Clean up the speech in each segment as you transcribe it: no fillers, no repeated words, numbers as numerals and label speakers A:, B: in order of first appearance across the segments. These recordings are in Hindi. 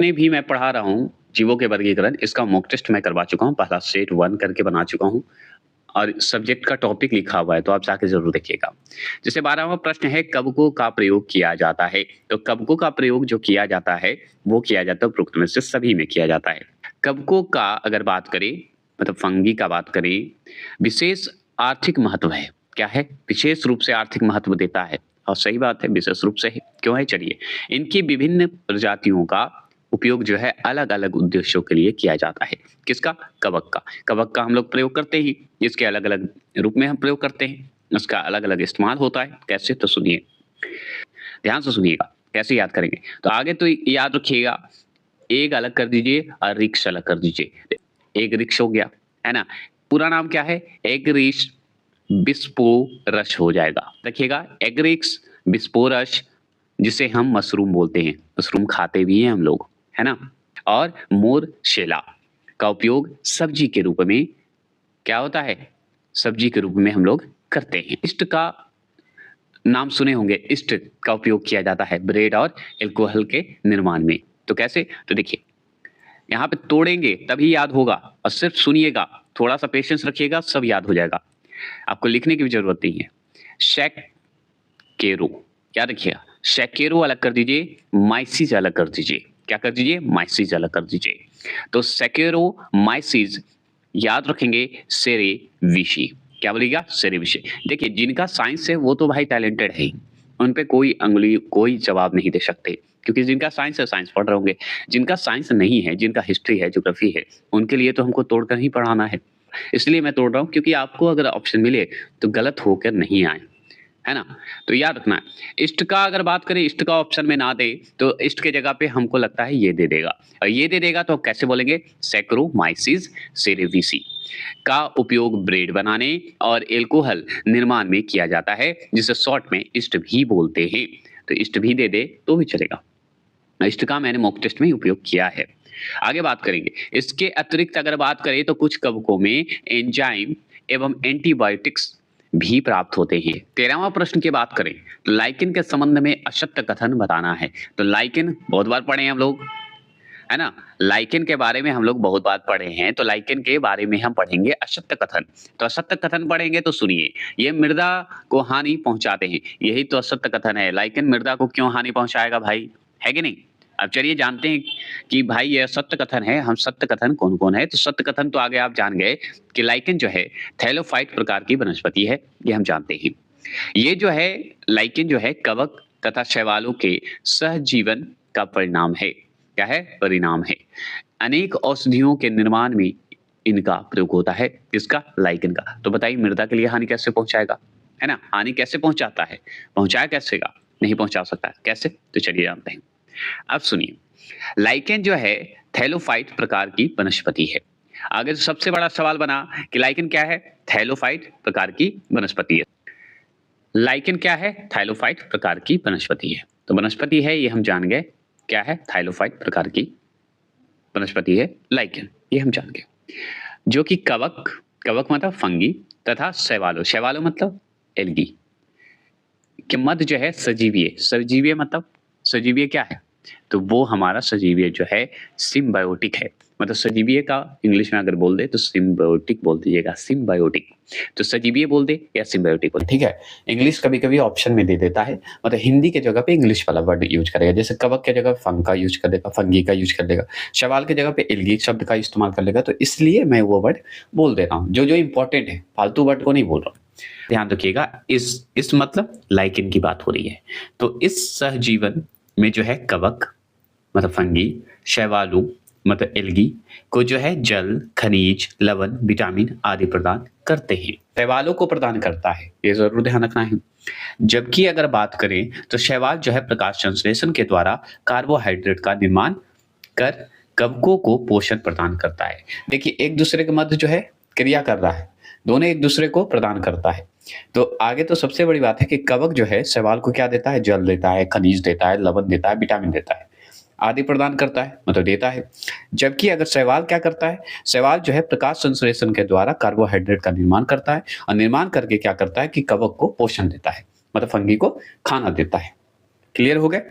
A: जितने भी मैं पढ़ा रहा हूँ जीवों के वर्गीकरण, इसका मॉक टेस्ट मैं करवा चुका हूँ। पहला सेट 1 करके बना चुका हूँ और सब्जेक्ट का टॉपिक लिखा हुआ है, तो आप जाके ज़रूर देखिएगा। जैसे 12वां प्रश्न है, कवकों का प्रयोग किया जाता है। तो कवकों का प्रयोग जो किया जाता है, वो किया जाता है उपरोक्त में से सभी में किया जाता है। कवकों का अगर बात करें, मतलब फंगी का बात करें, विशेष आर्थिक महत्व है। क्या है? विशेष रूप से आर्थिक महत्व देता है और सही बात है, विशेष रूप से है। क्यों है? चलिए, इनकी विभिन्न प्रजातियों का उपयोग जो है अलग-अलग उद्देश्यों के लिए किया जाता है। किसका? कवक का। कवक का हम लोग प्रयोग करते ही, इसके अलग-अलग रूप में हम प्रयोग करते हैं। उसका अलग-अलग इस्तेमाल होता है। कैसे? तो सुनिए, ध्यान से सुनिएगा, कैसे याद करेंगे? तो आगे तो याद रखिएगा, एक अलग कर दीजिए और रिक्श अलग कर दीजिए। एक रिक्श हो गया, है ना? पूरा नाम क्या है? एगरिस बिस्पोरस हो जाएगा। देखिएगा, एगरिस बिस्पोरस, जिसे हम मशरूम बोलते हैं। मशरूम खाते भी हैं हम लोग, है ना? और मोरसेला का उपयोग सब्जी के रूप में क्या होता है? सब्जी के रूप में हम लोग करते हैं। ईस्ट का नाम सुने होंगे, ईस्ट का उपयोग किया जाता है ब्रेड और अल्कोहल के निर्माण में। तो कैसे? तो देखिए, यहाँ पे तोड़ेंगे तभी याद होगा और सिर्फ सुनिएगा, थोड़ा-सा पेशेंस रखिएगा, सब याद हो जाएगा। आपको लिखने की भी ज़रूरत नहीं है। शैकेरो, याद रखिएगा, शैकेरो अलग कर दीजिए, माइसिस अलग कर दीजिए। क्या कर दीजिए? माइसिस अलग कर दीजिए। तो सैकेरोमाइसिस याद रखेंगे सेरेविशी। क्या बोलिएगा? सेरेविशी। देखिए, जिनका साइंस है वो तो भाई टैलेंटेड है ही, उन पे कोई जवाब नहीं दे सकते, क्योंकि जिनका साइंस है साइंस पढ़ रहे होंगे। जिनका साइंस नहीं है, जिनका हिस्ट्री है, ज्योग्राफी है, उनके लिए तो हमको तोड़कर ही पढ़ाना है। इसलिए मैं तोड़ रहा हूँ, क्योंकि आपको अगर ऑप्शन मिले तो गलत होकर नहीं आए, है ना? तो याद रखना है। ईस्ट का अगर बात करें, ईस्ट का ऑप्शन में ना दे तो ईस्ट के जगह पे हमको लगता है ये दे देगा, और ये दे देगा तो कैसे बोलेंगे? सैकरोमाइसिस सेरेविसी का उपयोग ब्रेड बनाने और एल्कोहल निर्माण में किया जाता है, जिसे शॉर्ट में ईस्ट भी बोलते हैं। तो ईस्ट भी दे दे तो भी चलेगा। ईस्ट का मैंने मॉक टेस्ट में उपयोग किया है। आगे बात करेंगे। इसके अतिरिक्त अगर बात करें तो कुछ कवकों में एंजाइम एवं एंटीबायोटिक्स भी प्राप्त होते हैं। 13वां प्रश्न की बात करें तो लाइकेन के संबंध में असत्य कथन बताना है। तो लाइकेन बहुत बार पढ़े हैं हम लोग, है ना? लाइकेन के बारे में हम लोग बहुत बात पढ़े हैं, तो लाइकेन के बारे में हम पढ़ेंगे असत्य कथन। तो असत्य कथन पढ़ेंगे तो सुनिए, ये मृदा को हानि पहुंचाते हैं। यही तो असत्य कथन है। लाइकेन मृदा को क्यों हानि पहुंचाएगा भाई? है कि नहीं? अब चलिए जानते हैं कि भाई ये सत्य कथन है। हम सत्य कथन कौन-कौन है? तो सत्य कथन तो आगे आप जान गए कि लाइकेन जो है थैलोफाइट प्रकार की वनस्पति है, ये हम जानते हैं। ये जो है लाइकेन जो है कवक तथा शैवालों के सहजीवन का परिणाम है। क्या है? परिणाम है। अनेक औषधियों के निर्माण में इनका प्रयोग होता है। किसका? लाइकेन का। तो बताइए, मृदा के लिए हानि कैसे पहुंचाएगा? है ना? हानि कैसे पहुंचाता है? पहुंचाया कैसेगा? नहीं पहुंचा सकता है। कैसे? तो चलिए जानते हैं। अब सुनिए, लाइकेन जो है थैलोफाइट प्रकार की वनस्पति है। आगे तो सबसे बड़ा सवाल बना कि लाइकेन क्या है? थैलोफाइट प्रकार की वनस्पति है। लाइकेन क्या है? थाइलोफाइट प्रकार की वनस्पति है। तो वनस्पति है ये हम जान गए। क्या है? थाइलोफाइट प्रकार की वनस्पति है लाइकेन, ये हम जान गए। जो कि कवक, कवक मतलब फंगी, तथा शैवालों, शैवालों मतलब एल्गी के मध्य जो है सजीवीय, सजीवीय मतलब सजीवीय क्या है? तो वो हमारा सजीवीय जो है सिम्बायोटिक है। मतलब सजीवीय का इंग्लिश में अगर बोल दे तो सिम्बायोटिक बोल दीजिएगा, सिम्बायोटिक। तो सजीवीय बोल दे या सिम्बायोटिक बोल, ठीक है? इंग्लिश कभी-कभी ऑप्शन में दे देता है, मतलब हिंदी के जगह पे इंग्लिश वाला वर्ड यूज़ करेगा। जैसे कवक के जगह फंग का यूज़ कर देगा, फंगी का यूज़ कर लेगा। शैवाल की जगह पे एल्गी शब्द का इस्तेमाल कर लेगा। तो इसलिए मैं वो वर्ड बोल दे रहा हूँ, जो-जो इम्पोर्टेंट है, फालतू वर्ड को नहीं बोल रहा हूँ। ध्यान रखिएगा, इस मतलब लाइकेन की बात हो रही है। तो इस सहजीवन में जो है कवक मतलब फंगी, शैवालु मतलब एल्गी को जो है जल, खनिज, लवण, विटामिन आदि प्रदान करते हैं। शैवालों को प्रदान करता है, ये जरूर ध्यान रखना है। जबकि अगर बात करें तो शैवाल जो है प्रकाश संश्लेषण के द्वारा कार्बोहाइड्रेट का निर्माण कर कवकों को पोषण प्रदान करता है। देखिए, एक दूसरे के मध्य जो है क्रिया कर रहा है, दोनों एक दूसरे को प्रदान करता है। तो आगे तो सबसे बड़ी बात है कि कवक जो है शैवाल को क्या देता है? जल देता है, खनिज देता है, लवण देता है, विटामिन देता है, आदि प्रदान करता है, मतलब देता है। जबकि अगर शैवाल क्या करता है? शैवाल जो है प्रकाश संश्लेषण के द्वारा कार्बोहाइड्रेट का निर्माण करता है, और निर्माण करके क्या करता है कि कवक को पोषण देता है, मतलब फंगी को खाना देता है। क्लियर हो गए?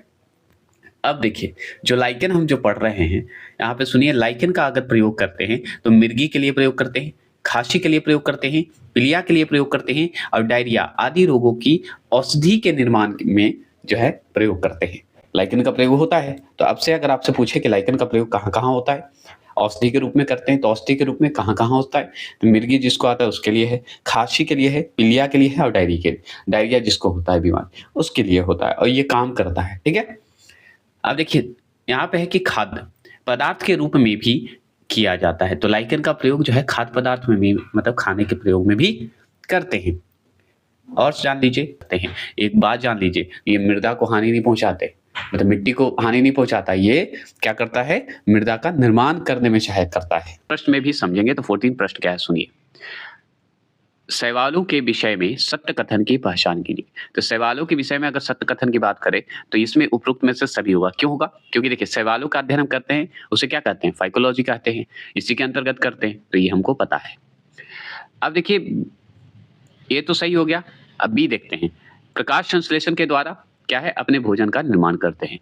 A: अब देखिए, जो लाइकेन हम जो पढ़ रहे हैं, यहाँ पे सुनिए, लाइकेन का अगर प्रयोग करते हैं तो मिर्गी के लिए प्रयोग करते हैं, खांसी के लिए प्रयोग करते हैं, पीलिया के लिए प्रयोग करते हैं और डायरिया आदि रोगों की औषधि के निर्माण में जो है प्रयोग करते हैं। लाइकेन का प्रयोग होता है, तो अब से अगर आपसे पूछे कि लाइकेन का प्रयोग कहाँ-कहाँ होता है? औषधि के रूप में करते हैं, तो औषधि के रूप में कहाँ-कहाँ होता है? तो मिर्गी जिसको आता है उसके लिए है, खांसी के लिए है, पीलिया के लिए है और डायरिया जिसको होता है बीमार, उसके लिए होता है और ये काम करता है, ठीक है? अब देखिए, यहाँ पे है कि खाद्य पदार्थ के रूप में भी किया जाता है, तो लाइकेन का प्रयोग जो है खाद्य पदार्थ में भी, मतलब खाने के प्रयोग में भी करते हैं। और जान लीजिए करते हैं, एक बात जान लीजिए, ये मृदा को हानि नहीं पहुँचाते, मतलब मिट्टी को हानि नहीं पहुँचाता, ये क्या करता है? मृदा का निर्माण करने में सहायता करता है। प्रश्न में भी समझेंगे, तो 14 प्रश्न क्या है सुनिए। सवालों के विषय में सत्य कथन की पहचान कीजिए। तो सवालों के विषय में अगर सत्य कथन की बात करें, तो इसमें उपरोक्त में से सभी होगा। क्यों होगा? क्योंकि देखिए, सवालों का अध्ययन हम करते हैं, उसे क्या कहते हैं? फाइकोलॉजी कहते हैं। इसी के अंतर्गत करते हैं, तो ये हमको पता है। अब देखिए, ये तो सही हो गया। अब बी देखते हैं। प्रकाश संश्लेषण के द्वारा क्या है? अपने भोजन का निर्माण करते हैं।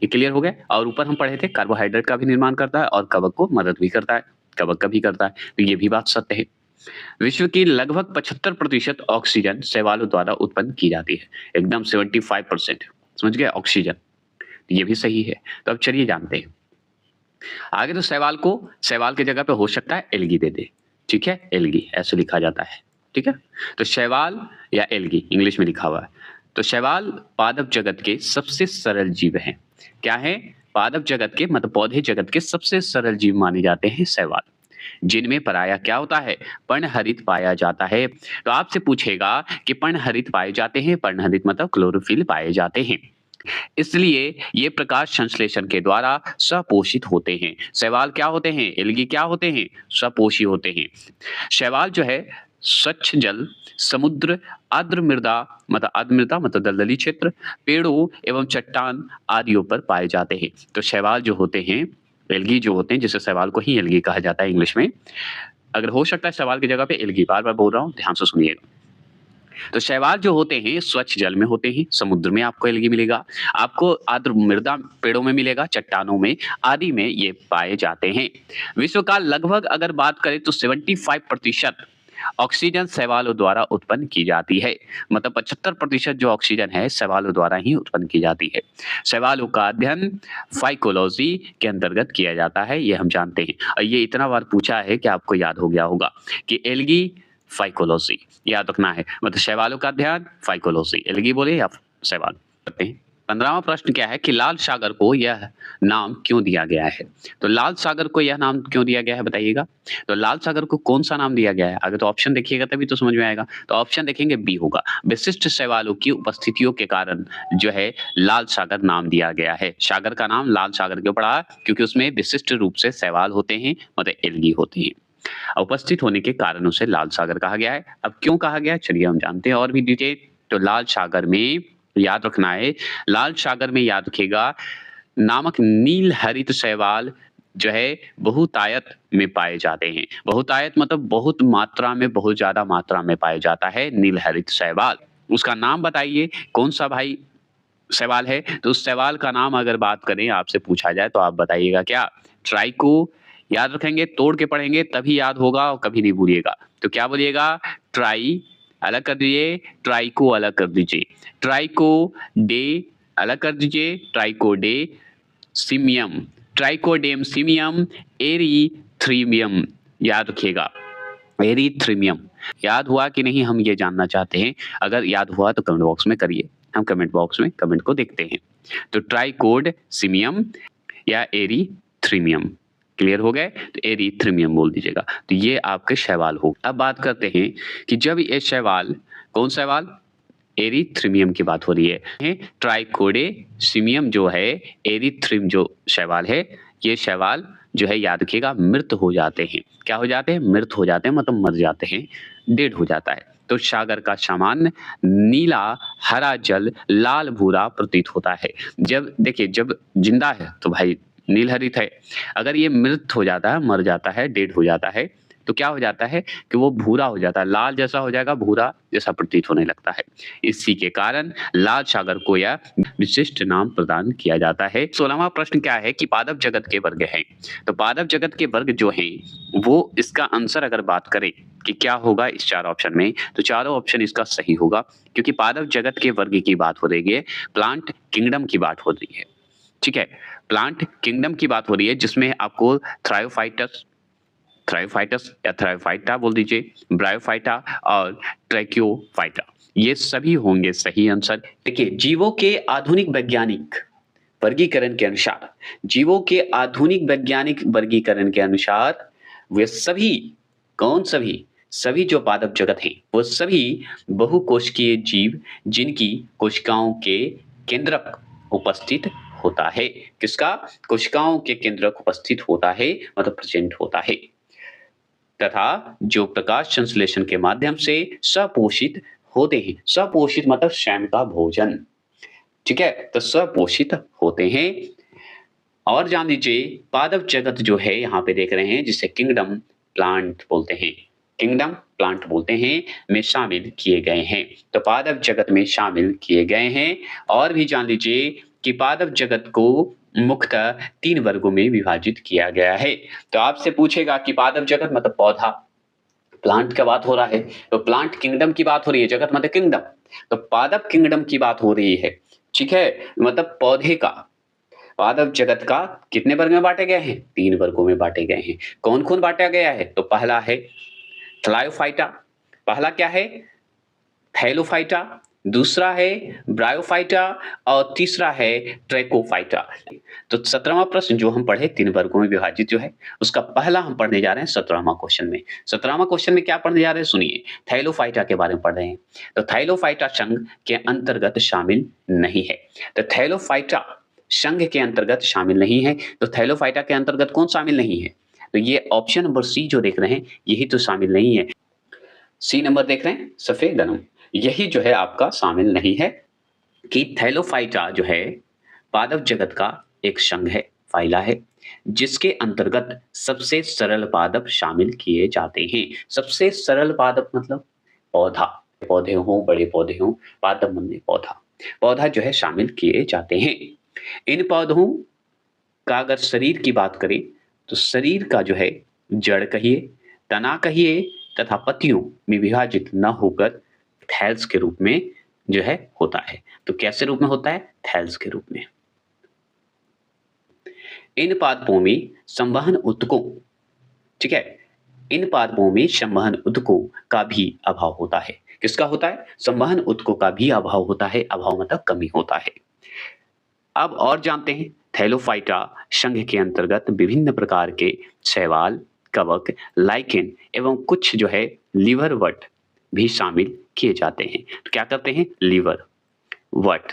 A: ये क्लियर हो गया। और ऊपर हम पढ़े थे, कार्बोहाइड्रेट का भी निर्माण करता है और कवक को मदद भी करता है, कवक का भी करता है, तो ये भी बात सत्य है। विश्व की लगभग 75% ऑक्सीजन शैवालों द्वारा उत्पन्न की जाती है, एकदम 75%, समझ गए? ऑक्सीजन, ये भी सही है। तो अब चलिए जानते हैं आगे। तो शैवाल की जगह पे हो सकता है एल्गी दे दे, ठीक है? एल्गी ऐसे लिखा जाता है, ठीक है? तो शैवाल या एल्गी इंग्लिश में लिखा हुआ है। तो शैवाल पादप जगत के सबसे सरल जीव हैं। क्या है? पादप जगत के, मतलब पौधे जगत के सबसे सरल जीव माने जाते हैं शैवाल, जिनमें पराया क्या होता है? पर्णहरित पाया जाता है। तो आपसे पूछेगा कि पर्णहरित पाए जाते हैं, पर्णहरित मतलब क्लोरोफिल पाए जाते हैं, इसलिए ये प्रकाश संश्लेषण के द्वारा सपोषित होते हैं। शैवाल क्या होते हैं? एल्गी क्या होते हैं? सपोषी होते हैं। शैवाल जो है स्वच्छ जल, समुद्र, आर्द्र मृदा मतलब दलदली क्षेत्र, पेड़ों एवं चट्टान आदियों पर पाए जाते हैं। तो शैवाल जो होते हैं, एल्गी जो होते हैं, जिसे शैवाल को ही एल्गी कहा जाता है इंग्लिश में, अगर हो सकता है शैवाल की जगह पे एल्गी, बार-बार बोल रहा हूँ, ध्यान से सुनिएगा। तो शैवाल जो होते हैं स्वच्छ जल में होते हैं, समुद्र में आपको एल्गी मिलेगा, आपको आर्द्र मृदा पेड़ों में मिलेगा, चट्टानों में आदि में ये पाए जाते हैं। विश्व का लगभग अगर बात करें तो 75% ऑक्सीजन शैवालों द्वारा उत्पन्न की जाती है, मतलब 75% जो ऑक्सीजन है शैवालों द्वारा ही उत्पन्न की जाती है। शैवालों का अध्ययन फाइकोलॉजी के अंतर्गत किया जाता है, ये हम जानते हैं। और ये इतना बार पूछा है कि आपको याद हो गया होगा कि एल्गी फाइकोलॉजी याद रखना है, मतलब शैवालों का अध्ययन फाइकोलॉजी, एल्गी बोले या शैवाल करते हैं। 15वां प्रश्न क्या है कि लाल सागर को यह नाम क्यों दिया गया है? तो लाल सागर को यह नाम क्यों दिया गया है बताइएगा? तो लाल सागर को कौन सा नाम दिया गया है? अगर तो ऑप्शन देखिएगा तभी तो समझ में आएगा। तो ऑप्शन देखेंगे, बी होगा, विशिष्ट शैवालों की उपस्थितियों के कारण जो है लाल सागर नाम दिया गया है। सागर का नाम लाल सागर क्यों पड़ा? क्योंकि उसमें विशिष्ट रूप से शैवाल होते हैं, मतलब एल्गी होते हैं, उपस्थित होने के कारण उसे लाल सागर कहा गया है। अब क्यों कहा गया, चलिए हम जानते हैं और भी डिटेल। तो लाल सागर में याद रखना है, लाल सागर में याद रखिएगा नामक नील हरित शैवाल जो है बहुतायत में पाए जाते हैं। बहुतायत मतलब बहुत मात्रा में, बहुत ज्यादा मात्रा में पाया जाता है नील हरित शैवाल। उसका नाम बताइए कौन सा भाई शैवाल है? तो उस शैवाल का नाम अगर बात करें, आपसे पूछा जाए तो आप बताइएगा क्या? ट्राइको, याद रखेंगे, तोड़ के पढ़ेंगे तभी याद होगा और कभी नहीं भूलिएगा। तो क्या बोलिएगा? ट्राई अलग कर दीजिए, ट्राइको अलग कर दीजिए, ट्राइको डे अलग कर दीजिए, ट्राइकोडे सिमियम, ट्राइकोडेम सिमियम, एरीथ्रीमियम, याद रखिएगा एरीथ्रीमियम। याद हुआ कि नहीं, हम ये जानना चाहते हैं। अगर याद हुआ तो कमेंट बॉक्स में करिए, हम कमेंट बॉक्स में कमेंट को देखते हैं। तो ट्राइकोड सिमियम या एरीथ्रीमियम, क्लियर हो गए? तो एरीथ्रीमियम बोल दीजिएगा। तो ये आपके शैवाल हो। अब बात करते हैं कि जब ये शैवाल, कौन शैवाल? एरीथ्रीमियम की बात हो रही है। ट्राइकोडे सिमियम जो है, एरीथ्रीम जो शैवाल है, ये शैवाल जो है याद रखिएगा मृत हो जाते हैं। क्या हो जाते हैं? मृत हो जाते हैं, मतलब मर जाते हैं, डेड हो जाता है। तो सागर का सामान्य नीला हरा जल लाल भूरा प्रतीत होता है। जब देखिए, जब जिंदा है तो भाई नील हरित है, अगर ये मृत हो जाता है, मर जाता है, डेड हो जाता है, तो क्या हो जाता है कि वो भूरा हो जाता है, लाल जैसा हो जाएगा, भूरा जैसा प्रतीत होने लगता है। इसी के कारण लाल सागर को यह विशिष्ट नाम प्रदान किया जाता है। 16वां प्रश्न क्या है कि पादप जगत के वर्ग हैं। तो पादप जगत के वर्ग जो हैं वो इसका आंसर अगर बात करें कि क्या होगा इस 4 ऑप्शन में, तो चारों ऑप्शन इसका सही होगा, क्योंकि पादप जगत के वर्ग की बात हो रही है, प्लांट किंगडम की बात हो रही है। ठीक है, प्लांट किंगडम की बात हो रही है जिसमें आपको थ्रायोफाइटस थ्रायोफाइटस या थ्रायोफाइटा बोल दीजिए, ब्रायोफाइटा और ट्रैकियोफाइटा, ये सभी होंगे सही आंसर। देखिए, जीवों के आधुनिक वैज्ञानिक वर्गीकरण के अनुसार, जीवों के आधुनिक वैज्ञानिक वर्गीकरण के अनुसार वे सभी, कौन सभी, सभी जो पादप जगत हैं वो सभी बहुकोशिकीय जीव जिनकी कोशिकाओं के केंद्रक उपस्थित होता है। किसका? कोशिकाओं के केंद्रक उपस्थित होता है, मतलब प्रेजेंट होता है, तथा जो प्रकाश संश्लेषण के माध्यम से सपोषित होते हैं। सपोषित मतलब स्वयं का भोजन, ठीक है, तो सपोषित होते हैं। और जान लीजिए पादप जगत जो है यहाँ पे देख रहे हैं जिसे किंगडम प्लांट बोलते हैं, किंगडम प्लांट बोलते हैं, में शामिल किए गए हैं। तो पादप जगत में शामिल किए गए हैं। और भी जान लीजिए कि पादप जगत को मुख्यतः 3 वर्गों में विभाजित किया गया है। तो आपसे पूछेगा कि पादप जगत मतलब पौधा, प्लांट का बात हो रहा है, तो प्लांट किंगडम की बात हो रही है, जगत मतलब किंगडम, तो पादप किंगडम की बात हो रही है, ठीक है, मतलब पौधे का। पादप जगत का कितने वर्ग में बांटे गए हैं? 3 वर्गों में बांटे गए हैं। कौन कौन बांटा गया है? तो पहला है थ्लायोफाइटा, पहला क्या है? थैलोफाइटा, दूसरा है ब्रायोफाइटा और तीसरा है ट्रैकोफाइटा। तो 17वां प्रश्न जो हम पढ़े 3 वर्गों में विभाजित जो है, उसका पहला हम पढ़ने जा रहे हैं 17वां क्वेश्चन में। 17वां क्वेश्चन में क्या पढ़ने जा रहे हैं सुनिए, थैलोफाइटा के बारे में पढ़ रहे हैं। तो थैलोफाइटा संघ के अंतर्गत शामिल नहीं है। तो थैलोफाइटा संघ के अंतर्गत शामिल नहीं है, तो थैलोफाइटा के अंतर्गत कौन शामिल नहीं है? तो ये ऑप्शन नंबर सी जो देख रहे हैं यही तो शामिल नहीं है। सी नंबर देख रहे हैं, सफेद गनम, यही जो है आपका शामिल नहीं है कि थैलोफाइटा जो है पादप जगत का एक संघ है, फाइला है, जिसके अंतर्गत सबसे सरल पादप शामिल किए जाते हैं। सबसे सरल पादप मतलब पौधा, पौधे हों, बड़े पौधे हों, पादप मतलब पौधा, पौधा जो है शामिल किए जाते हैं। इन पौधों का अगर शरीर की बात करें तो शरीर का जो है जड़ कहिए, तना कहिए तथा पत्तियों में विभाजित न होकर थैल्स के रूप में जो है होता है। तो कैसे रूप में होता है? थैल्स के रूप में। इन पादपों में संवहन ऊतकों, ठीक है, इन पादपों में संवहन ऊतकों का भी अभाव होता है। किसका होता है? संवहन ऊतकों का भी अभाव होता है। अभाव मतलब कमी होता है। अब और जानते हैं, थैलोफाइटा संघ के अंतर्गत विभिन्न प्रकार के शैवाल, कवक, लाइकेन एवं कुछ जो है लीवरवट भी शामिल किए जाते हैं। तो क्या करते हैं? लीवर वट,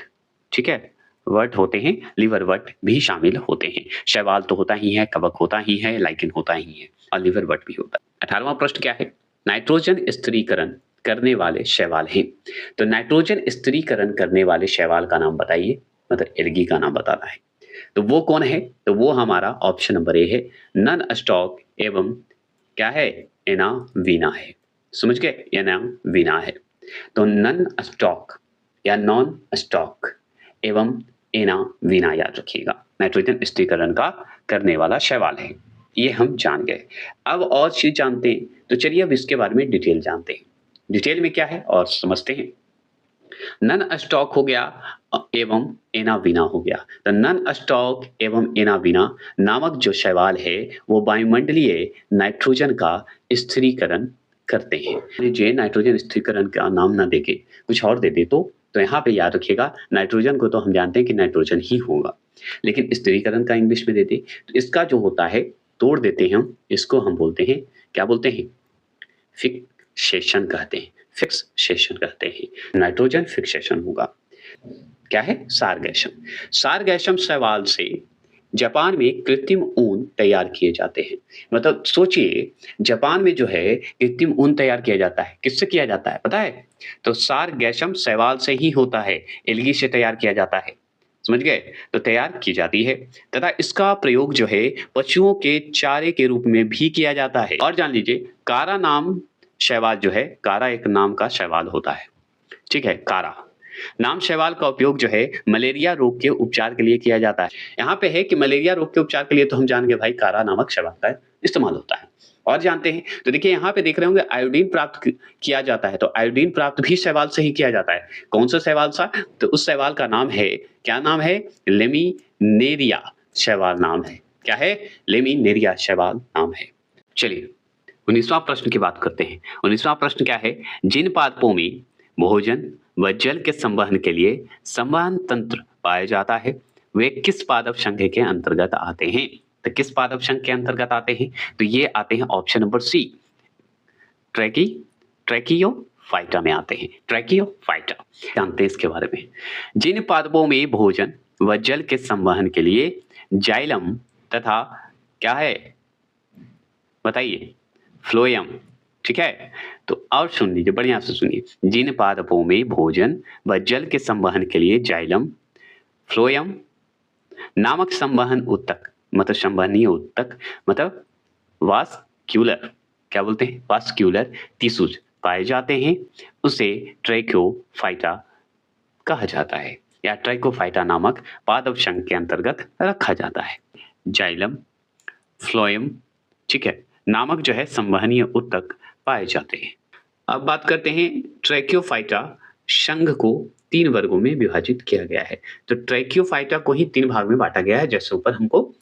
A: ठीक है, वट होते हैं, लीवर वट भी शामिल होते हैं। शैवाल तो होता ही है, कवक होता ही है, लाइकेन होता ही है और लीवर वट भी होता है। 18वां प्रश्न क्या है? नाइट्रोजन स्थिरीकरण करने वाले शैवाल हैं। तो नाइट्रोजन स्थिरीकरण करने वाले शैवाल का नाम बताइए, मतलब एल्गी का नाम बताना है। तो वो कौन है? तो वो हमारा ऑप्शन नंबर ए है, नन स्टॉक एवं क्या है? एनावीना है। समझ गए? एनावीना है। तो नन स्टॉक या नॉन स्टॉक एवं एनावीना याद रखिएगा, नाइट्रोजन स्थिरीकरण का करने वाला शैवाल है। ये हम जान गए। अब और चीज जानते हैं, तो चलिए अब इसके बारे में डिटेल जानते हैं। डिटेल में क्या है और समझते हैं। नन स्टॉक हो गया एवं एनावीना हो गया। तो नन स्टॉक एवं एनावीना नामक जो शैवाल है वो वायुमंडलीय नाइट्रोजन का स्थिरीकरण करते हैं। जे नाइट्रोजन स्थिरीकरण का नाम ना देके कुछ और दे दे तो यहाँ पे याद रखिएगा, नाइट्रोजन को तो हम जानते हैं कि नाइट्रोजन ही होगा, लेकिन स्थिरीकरण का इंग्लिश में दे दे तो इसका जो होता है तोड़ देते हैं हम, इसको हम बोलते हैं, क्या बोलते हैं? फिक्सेशन कहते हैं, फिक्सेशन कहते हैं। नाइट्रोजन फिक्सेशन होगा। क्या है? सारगैशम। सारगैशम शैवाल से जापान में कृत्रिम ऊन तैयार किए जाते हैं। मतलब सोचिए, जापान में जो है कृत्रिम ऊन तैयार किया जाता है, किससे किया जाता है पता है? तो सारगैशम शैवाल से ही होता है, एल्गी से तैयार किया जाता है। समझ गए? तो तैयार की जाती है तथा इसका प्रयोग जो है पशुओं के चारे के रूप में भी किया जाता है। और जान लीजिए कारा नाम शैवाल जो है, कारा एक नाम का शैवाल होता है। ठीक है, कारा नाम शैवाल का उपयोग जो है मलेरिया रोग के उपचार के लिए किया जाता है। यहाँ पे है कि मलेरिया रोग के उपचार के लिए तो हम जान गए भाई कारा नामक शैवाल का इस्तेमाल होता है। और जानते हैं तो देखिए यहाँ पे देख रहे होंगे आयोडीन प्राप्त किया जाता है, तो आयोडीन प्राप्त भी शैवाल से ही किया जाता है। कौन सा शैवाल सा? तो उस शैवाल का नाम है, क्या नाम है? लेमिनेरिया शैवाल नाम है। क्या है? लेमिनेरिया शैवाल नाम है। चलिए 19वां प्रश्न की बात करते हैं। 19वां प्रश्न क्या है? जिन पादपों में भोजन व जल के संवहन के लिए संवहन तंत्र पाया जाता है वे किस पादप संघ के अंतर्गत आते हैं? तो किस पादप संघ के अंतर्गत आते हैं? तो ये आते हैं ऑप्शन नंबर सी, ट्रैकियोफाइटा में आते हैं। ट्रैकियोफाइटा जानते हैं इसके बारे में। जिन पादपों में भोजन व जल के संवहन के लिए जाइलम तथा क्या है बताइए, फ्लोएम। ठीक है, तो और सुन लीजिए, बढ़िया से सुनिए। जिन पादपों में भोजन व जल के संवहन के लिए जाइलम, फ्लोएम नामक संवहन ऊतक, मतलब संवहनीय ऊतक, मतलब वास्क्यूलर, क्या बोलते हैं? वास्क्यूलर टिश्यूज पाए जाते हैं, उसे ट्रैकियोफाइटा कहा जाता है या ट्रैकियोफाइटा नामक पादप संघ के अंतर्गत रखा जाता है। जाइलम, फ्लोएम, ठीक है, नामक जो है संवहनीय ऊतक पाए जाते हैं। अब बात करते हैं ट्रैकियोफाइटा संघ को 3 वर्गों में विभाजित किया गया है। तो ट्रैकियोफाइटा को ही 3 भाग में बांटा गया है, जैसे ऊपर हमको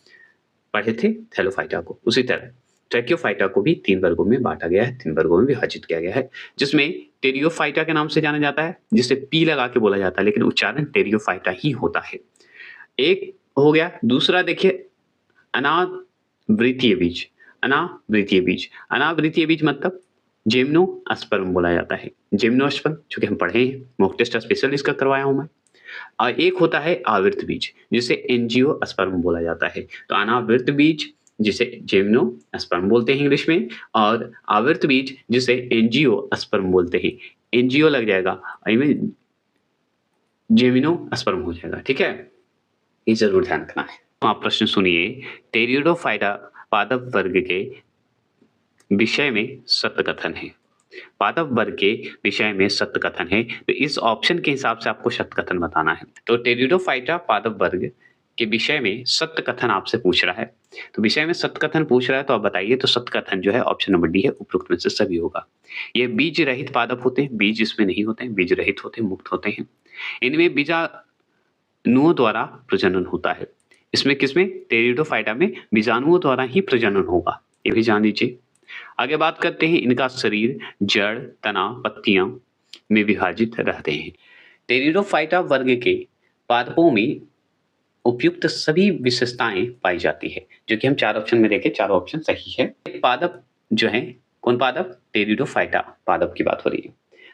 A: पढ़े थे थैलोफाइटा को, उसी तरह ट्रैकियोफाइटा को भी 3 वर्गों में बांटा गया है, 3 वर्गों में विभाजित किया गया है, जिसमें टेरियोफाइटा के नाम से जाना जाता है, जिसे पी लगा के बोला जाता है, लेकिन उच्चारण टेरियोफाइटा ही होता है। एक हो गया। दूसरा देखिए अनावृतीय बीज। अनावृतीय बीज, अनावृतीय बीज मतलब जिम्नोस्पर्म बोला जाता है। जिम्नोस्पर्म जो कि हम पढ़े हैं, मॉक टेस्ट स्पेशल इसका करवाया हूं मैं। और एक होता है आवृत बीज, जिसे एंजियोस्पर्म बोला जाता है। तो अनावृत बीज जिसे जिम्नोस्पर्म बोलते हैं इंग्लिश में, और आवृत बीज जिसे एंजियोस्पर्म बोलते हैं। एंजियो लग जाएगा, में जिम्नोस्पर्म हो जाएगा। ठीक है, ये जरूर ध्यान रखना है। आप प्रश्न सुनिए। टेरिडोफाइटा पादप वर्ग के विषय में सत्य कथन है। पादप वर्ग के विषय में सत्य कथन है, तो इस ऑप्शन के हिसाब से आपको सत्य कथन बताना है। तो टेरिडोफाइटा पादप वर्ग के विषय में सत्य कथन आपसे पूछ रहा है, तो विषय में सत्य कथन पूछ रहा है, तो आप बताइए। तो सत्य कथन जो है ऑप्शन नंबर डी है, उपरोक्त में से सभी होगा। ये बीज रहित पादप होते हैं, बीज इसमें नहीं होते हैं, बीज रहित होते हैं, मुक्त होते हैं। इनमें बीजाणुओं द्वारा प्रजनन होता है। इसमें किसमें? टेरिडोफाइटा में बीजाणुओं द्वारा ही प्रजनन होगा, ये भी जान लीजिए। आगे बात करते हैं, इनका शरीर जड़, तना, पत्तियां में विभाजित रहते हैं। टेरिडोफाइटा वर्ग के पादपों में उपयुक्त सभी विशेषताएं पाई जाती है, जो कि हम 4 ऑप्शन में देखें, 4 ऑप्शन सही है। पादप जो है, कौन पादप? टेरिडोफाइटा पादप की बात हो रही है।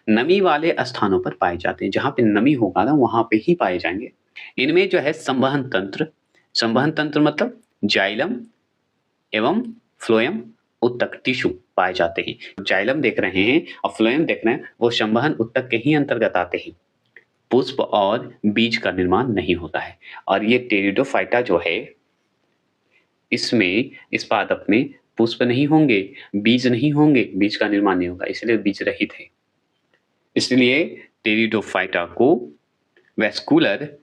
A: नमी वाले स्थानों पर पाए जाते हैं, जहां पे नमी होगा ना वहां पे ही पाए जाएंगे। इनमें जो है संवहन तंत्र, संवहन तंत्र मतलब जाइलम एवं फ्लोएम उत्तक टिश्यू पाए जाते हैं। जाइलम देख रहे हैं और फ्लोएम देख रहे हैं, वो संवहन उत्तक के ही अंतर्गत आते हैं। पुष्प और बीज का निर्माण नहीं होता है। और ये टेरिडोफाइटा जो है, इसमें, इस पादप में पुष्प नहीं होंगे, बीज नहीं होंगे, बीज का निर्माण नहीं होगा, इसलिए बीज रहित है। इसलिए टेरिडोफाइटा को वैस्कुलर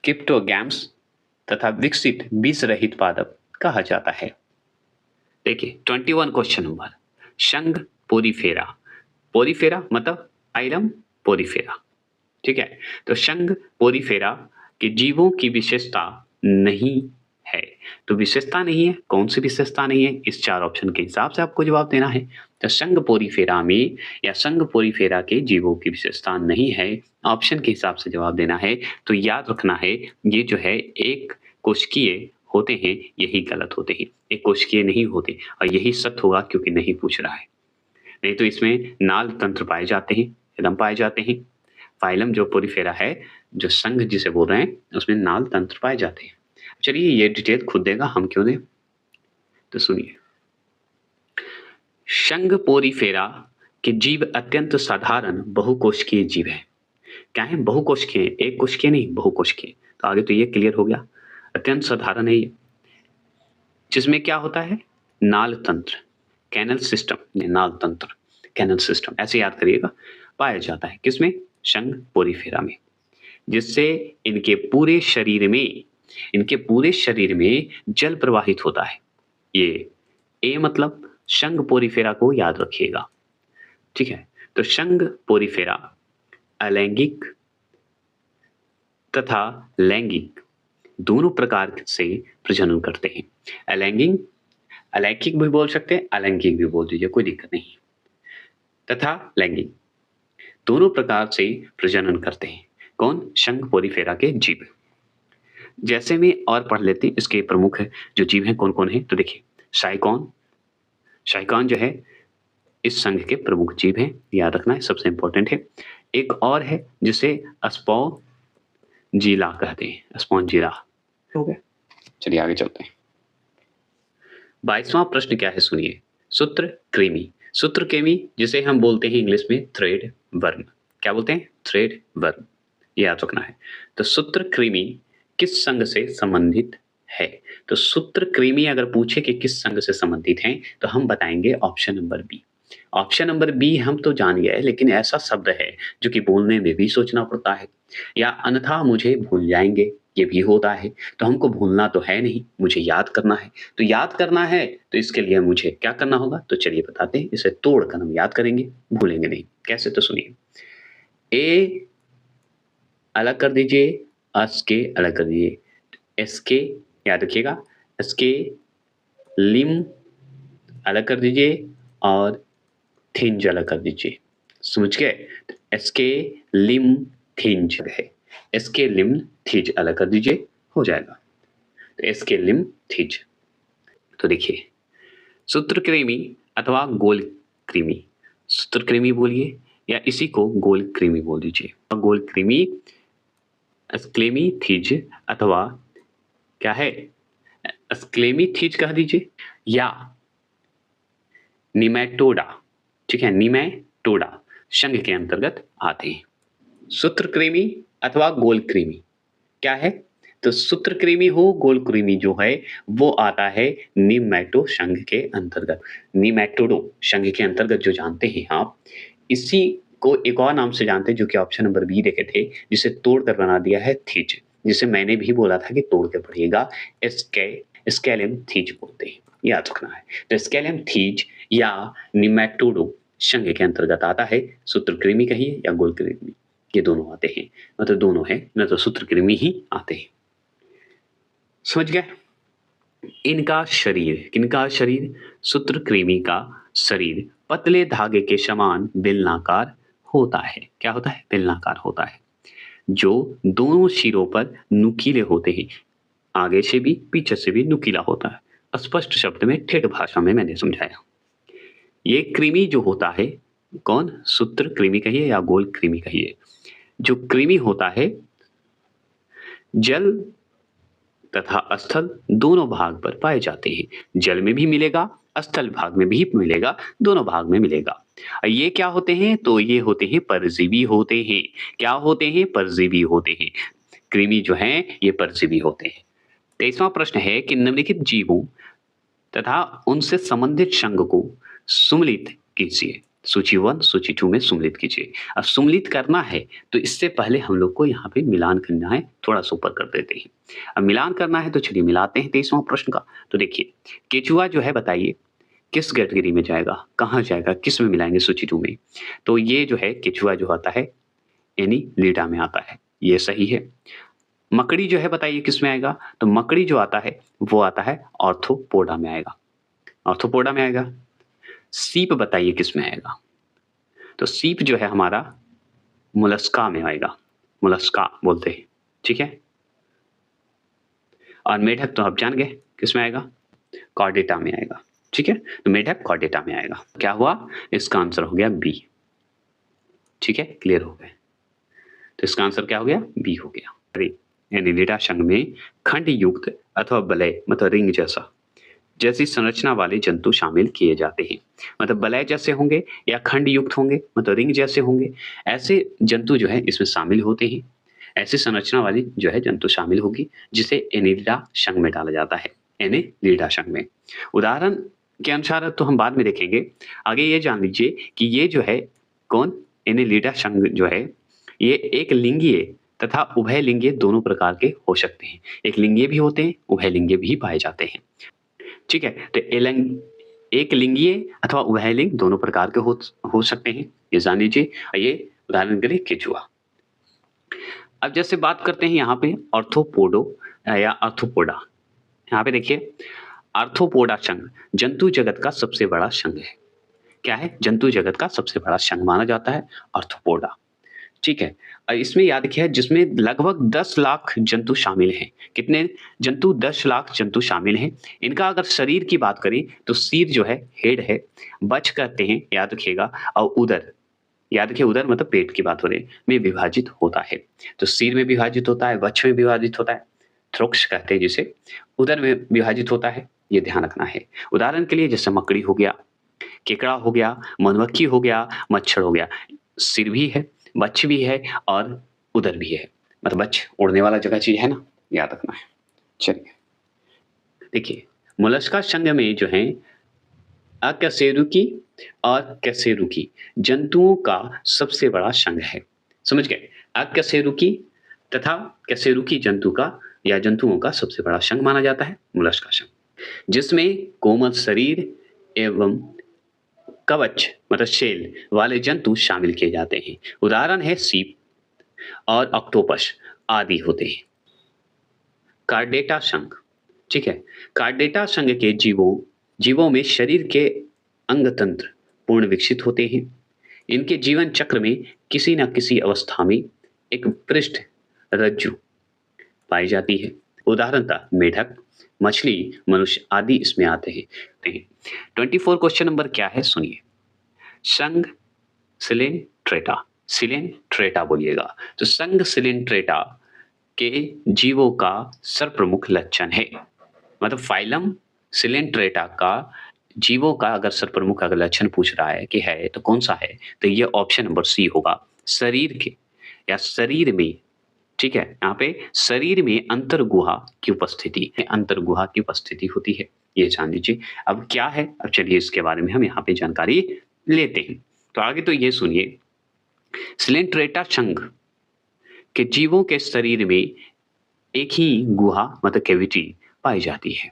A: क्रिप्टोगैम्स तथा विकसित बीज रहित पादप कहा जाता है। देखिए 21 क्वेश्चन नंबर, संघ पोरीफेरा। पोरीफेरा मतलब आइलम पोरीफेरा। ठीक है, तो संघ पोरीफेरा के जीवों की विशेषता नहीं है। तो विशेषता नहीं है, कौन सी विशेषता नहीं है? इस 4 ऑप्शन के हिसाब से आपको जवाब देना है। तो संघ पोरीफेरा में या संघ पोरीफेरा के जीवों की विशेषता नहीं है, ऑप्शन के हिसाब से जवाब देना है। तो याद रखना है, ये जो है एक कोशिकीय होते हैं, यही गलत होते हैं, एक कोशिकीय नहीं होते, और यही सत्य होगा क्योंकि नहीं पूछ रहा है। नहीं तो इसमें नाल तंत्र पाए जाते हैं, एकदम पाए जाते हैं। फाइलम जो पोरीफेरा है, जो संघ जिसे बोल रहे हैं, उसमें नाल तंत्र पाए जाते हैं। चलिए ये डिटेल खुद देगा, हम क्यों दें। तो सुनिए, संघ पोरीफेरा के जीव अत्यंत साधारण बहुकोशिकीय जीव है। क्या है? बहुकोशिकीय, एक कोशिकीय नहीं, बहुकोशिकीय। तो आगे तो ये क्लियर हो गया, अत्यंत साधारण है ये, जिसमें क्या होता है, नाल तंत्र, कैनल सिस्टम, नाल तंत्र, कैनल सिस्टम ऐसे याद करिएगा, पाया जाता है किसमें, शंख पोरीफेरा में, जिससे इनके पूरे शरीर में जल प्रवाहित होता है। ये ए मतलब शंख पोरीफेरा को याद रखिएगा, ठीक है। तो शंख पोरीफेरा अलैंगिक तथा लैंगिक दोनों प्रकार से प्रजनन करते हैं। अलैंगिक भी बोल सकते हैं, अलैंगिक भी बोल दीजिए, कोई दिक्कत नहीं, तथा लैंगिक दोनों प्रकार से प्रजनन करते हैं। कौन, शंख पोरीफेरा के जीव। जैसे में और पढ़ लेते हैं इसके प्रमुख जो जीव हैं कौन कौन है, तो देखिए शाइकॉन जो है इस संघ के प्रमुख जीव हैं, याद रखना है, सबसे इंपॉर्टेंट है। एक और है जिसे स्पॉन्जिला कहते हैं, स्पॉन्जिला हो गया। चलिए आगे चलते हैं। 22वां प्रश्न क्या है सुनिए, सूत्रकृमि। सूत्रकृमि जिसे हम बोलते हैं इंग्लिश में थ्रेड वर्म, क्या बोलते हैं, थ्रेड वर्म, याद रखना है। तो सूत्रकृमि किस संघ से संबंधित है, तो सूत्रकृमि अगर पूछे कि किस संघ से संबंधित हैं तो हम बताएंगे option number B. Option number B हम तो जान गए, लेकिन ऐसा शब्द है जो कि बोलने में भी सोचना पड़ता है, या अन्यथा मुझे भूल जाएंगे, ये भी होता है। तो हमको भूलना तो है नहीं, मुझे याद करना है। तो याद करना है तो इसके लिए मुझे क्या करना होगा, तो चलिए बताते हैं। इसे तोड़कर हम याद करेंगे, भूलेंगे नहीं। कैसे, तो सुनिए, ए अलग कर दीजिए, एस के अलग कर दीजिए, एस के याद रखिएगा, एस के लिम अलग कर दीजिए और थिंज अलग कर दीजिए, समझ गए। तो एस के लिम थिंज है, एस के लिम थिज अलग कर दीजिए, हो जाएगा। तो एस के लिम थिज। तो देखिए, सूत्रकृमि अथवा गोलकृमि, सूत्रकृमि बोलिए या इसी को गोलकृमि बोल दीजिए। गोलकृमि स्क्लेमीथिज अथवा क्या है, स्क्लेमीथिज कह दीजिए, या निमेटोडा, ठीक है, निमेटोडा संघ के अंतर्गत आते हैं। सूत्रकृमि अथवा गोलकृमि क्या है, तो सूत्रकृमि हो गोलकृमि जो है वो आता है निमेटो संघ के अंतर्गत, निमेटोडो संघ के अंतर्गत जो जानते हैं आप। इसी को एक और नाम से जानते हैं जो कि ऑप्शन नंबर बी देखे थे, जिसे तोड़कर बना दिया है थीज, जिसे मैंने भी बोला था कि तोड़ के पढ़िएगा, स्केलम थीज बोलते हैं, याद रखना है। तो स्केलम थीज या निमेटोडो संघ के अंतर्गत आता है, सूत्रकृमि कहिए या गोलकृमि, ये दोनों आते हैं, मतलब दोनों है न, तो सूत्रकृमि ही आते हैं, समझ गए। इनका शरीर, किनका शरीर, सूत्रकृमि का शरीर पतले धागे के समान बेलनाकार होता है। क्या होता है, बेलनाकार होता है, जो दोनों सिरों पर नुकीले होते हैं, आगे से भी पीछे से भी नुकीला होता है। स्पष्ट शब्द में ठेठ भाषा में मैंने समझाया। ये कृमि जो होता है, कौन, सूत्रकृमि कहिए या गोलकृमि कहिए, जो कृमि होता है जल तथा स्थल दोनों भाग पर पाए जाते हैं। जल में भी मिलेगा, स्थल भाग में भी मिलेगा, दोनों भाग में मिलेगा। ये क्या होते हैं, तो ये होते हैं परजीवी होते हैं। क्या होते हैं, परजीवी होते हैं। कृमि जो हैं ये परजीवी होते हैं। 23वां प्रश्न है कि निम्नलिखित जीवों तथा उनसे संबंधित संघ को सुम्मिलित कीजिए। सूची 1 सूची 2 में सुम्मिलित कीजिए। अब सुम्मिलित करना है तो इससे पहले हम लोग को यहाँ पे मिलान करना है, थोड़ा सा ऊपर कर देते हैं। अब मिलान करना है तो चलिए मिलाते हैं 23वां प्रश्न का। तो देखिए, केचुआ जो है बताइए किस कैटेगरी में जाएगा, कहाँ जाएगा, किस में मिलाएंगे सूची 2 में, तो ये जो है केचुआ जो आता है एनीलिडा में आता है, ये सही है। मकड़ी जो है बताइए किस में आएगा, तो मकड़ी जो आता है वो आता है ऑर्थोपोडा में आएगा, ऑर्थोपोडा में आएगा। सीप बताइए किस में आएगा, तो सीप जो है हमारा मोलस्का में आएगा, मोलस्का बोलते हैं, ठीक है। और मेढक तो आप जान गए किस में आएगा, कॉर्डेटा में आएगा, ठीक है। तो मेढक कॉर्डेटा में आएगा। क्या हुआ, इसका आंसर हो गया बी, ठीक है, क्लियर हो गए। तो इसका आंसर क्या हो गया, बी हो गया। एनीलिडा संघ में खंड युक्त अथवा वलय मतलब रिंग जैसी संरचना वाले जंतु शामिल किए जाते हैं। मतलब वलय जैसे होंगे या खंड युक्त होंगे, मतलब रिंग जैसे होंगे, ऐसे जंतु जो है इसमें शामिल होते हैं। ऐसी संरचना वाली जो है जंतु शामिल होगी जिसे एनेलिडा संघ में डाला जाता है, एनेलिडा संघ में। उदाहरण के अनुसार तो हम बाद में देखेंगे। आगे ये जान लीजिए कि ये जो है कौन, एनेलिडा संघ जो है ये एक लिंगीय तथा उभयलिंगीय दोनों प्रकार के हो सकते हैं। एक लिंगीय भी होते हैं, उभयलिंगीय भी पाए जाते हैं। ठीक है, तो एक लिंगीय अथवा उभयलिंग दोनों प्रकार के हो सकते हैं, ये जान लीजिए। ये उदाहरण के लिए केचुआ। अब जैसे बात करते हैं यहाँ पे ऑर्थोपोडो या आर्थ्रोपोडा। यहाँ पे देखिए आर्थ्रोपोडा संघ जंतु जगत का सबसे बड़ा संघ है। क्या है? जंतु जगत का सबसे बड़ा संघ माना जाता है आर्थ्रोपोडा। ठीक है, इसमें याद रखिए जिसमें लगभग 10 लाख जंतु शामिल हैं। कितने जंतु? 10 लाख जंतु शामिल हैं। इनका अगर शरीर की बात करें तो सिर जो है हेड है, बच कहते हैं याद रखिएगा, और उदर, याद रखिए उदर मतलब पेट की बात हो रही है, में विभाजित होता है। तो सिर में विभाजित होता है, वक्ष में विभाजित होता है, थ्रोक्स कहते हैं जिसे, उदर में विभाजित होता है, ये ध्यान रखना है। उदाहरण के लिए जैसे मकड़ी हो गया, केकड़ा हो गया, मधुमक्खी हो गया, मच्छर हो गया। सिर भी है, बच्च भी है और उदर भी है, मतलब बच्च उड़ने वाला जगह चीज है ना, याद रखना है। चलिए देखिए मोलस्का संघ में जो है अकशेरुकी और कशेरुकी जंतुओं का सबसे बड़ा संघ है। समझ गए? अकशेरुकी तथा कशेरुकी जंतु का या जंतुओं का सबसे बड़ा संघ माना जाता है मोलस्का संघ, जिसमें कोमल शरीर एवं कवच मतलब शेल वाले जंतु शामिल किए जाते हैं। उदाहरण है सीप और ऑक्टोपस आदि होते हैं। कार्डेटा संघ, ठीक है, कार्डेटा संघ के जीवों में शरीर के अंग तंत्र पूर्ण विकसित होते हैं। इनके जीवन चक्र में किसी न किसी अवस्था में एक पृष्ठ रज्जु पाई जाती है। उदाहरणतः मेढक, मछली, मनुष्य आदि इसमें आते हैं। 24 क्वेश्चन नंबर क्या है सुनिए। संघ सिलेंट्रेटा, सिलेंट्रेटा बोलिएगा। तो संघ सिलेंट्रेटा के जीवों का सर्वप्रमुख लक्षण है, मतलब फाइलम सिलेंट्रेटा का जीवों का अगर सर्वप्रमुख अगर लक्षण पूछ रहा है कि है तो कौन सा है, तो ये ऑप्शन नंबर सी होगा, शरीर के या शरीर में। ठीक है, यहाँ पे शरीर में अंतर्गुहा की उपस्थिति, अंतर्गुहा की उपस्थिति होती है, ये जान लीजिए। अब क्या है, अब चलिए इसके बारे में हम यहाँ पे जानकारी लेते हैं। तो आगे तो ये सुनिए, सिलेंट्रेटा संघ के जीवों के शरीर में एक ही गुहा मतलब कैविटी पाई जाती है।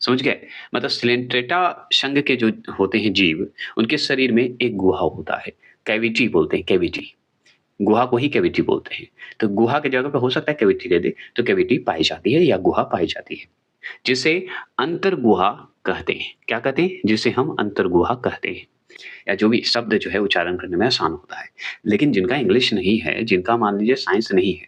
A: समझ गए? मतलब सिलेंट्रेटा संघ के जो होते हैं जीव, उनके शरीर में एक गुहा होता है, कैविटी बोलते हैं, कैविटी, गुहा को ही कैविटी बोलते हैं। तो गुहा की जगह पे हो सकता है कैविटी दे दे, तो कैविटी पाई जाती है या गुहा पाई जाती है, जिसे अंतर्गुहा कहते हैं। क्या कहते हैं? जिसे हम अंतर्गुहा कहते हैं, या जो भी शब्द जो है उच्चारण करने में आसान होता है। लेकिन जिनका इंग्लिश नहीं है, जिनका मान लीजिए साइंस नहीं है,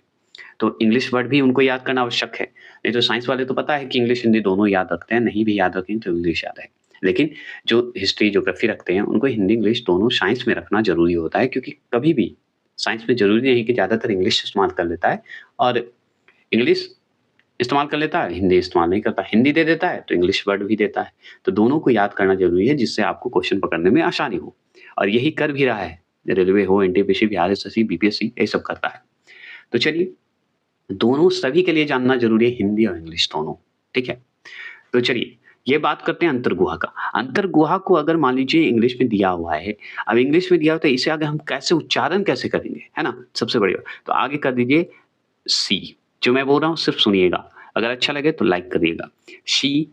A: तो इंग्लिश वर्ड भी उनको याद करना आवश्यक है। नहीं तो साइंस वाले तो पता है कि इंग्लिश हिंदी दोनों याद रखते हैं, नहीं भी याद रखेंगे तो इंग्लिश याद है। लेकिन जो हिस्ट्री ज्योग्राफी रखते हैं उनको हिंदी इंग्लिश दोनों साइंस में रखना जरूरी होता है, क्योंकि कभी भी साइंस में जरूरी नहीं कि ज़्यादातर इंग्लिश इस्तेमाल कर लेता है और इंग्लिश इस्तेमाल कर लेता है, हिंदी इस्तेमाल नहीं करता, हिंदी दे देता है तो इंग्लिश वर्ड भी देता है। तो दोनों को याद करना जरूरी है, जिससे आपको क्वेश्चन पकड़ने में आसानी हो, और यही कर भी रहा है। रेलवे हो, एनटीपीसी, बिहार एसएससी, बीपीएससी, ये सब करता है। तो चलिए, दोनों सभी के लिए जानना जरूरी है, हिंदी और इंग्लिश दोनों। ठीक है, तो चलिए ये बात करते हैं अंतर्गुहा का। अंतर्गुहा को अगर मान लीजिए इंग्लिश में दिया हुआ है, अब इंग्लिश में दिया हुआ तो इसे आगे हम कैसे उच्चारण कैसे करेंगे, है ना, सबसे बढ़िया। तो आगे कर दीजिए सी, जो मैं बोल रहा हूँ सिर्फ सुनिएगा, अगर अच्छा लगे तो लाइक करिएगा। शी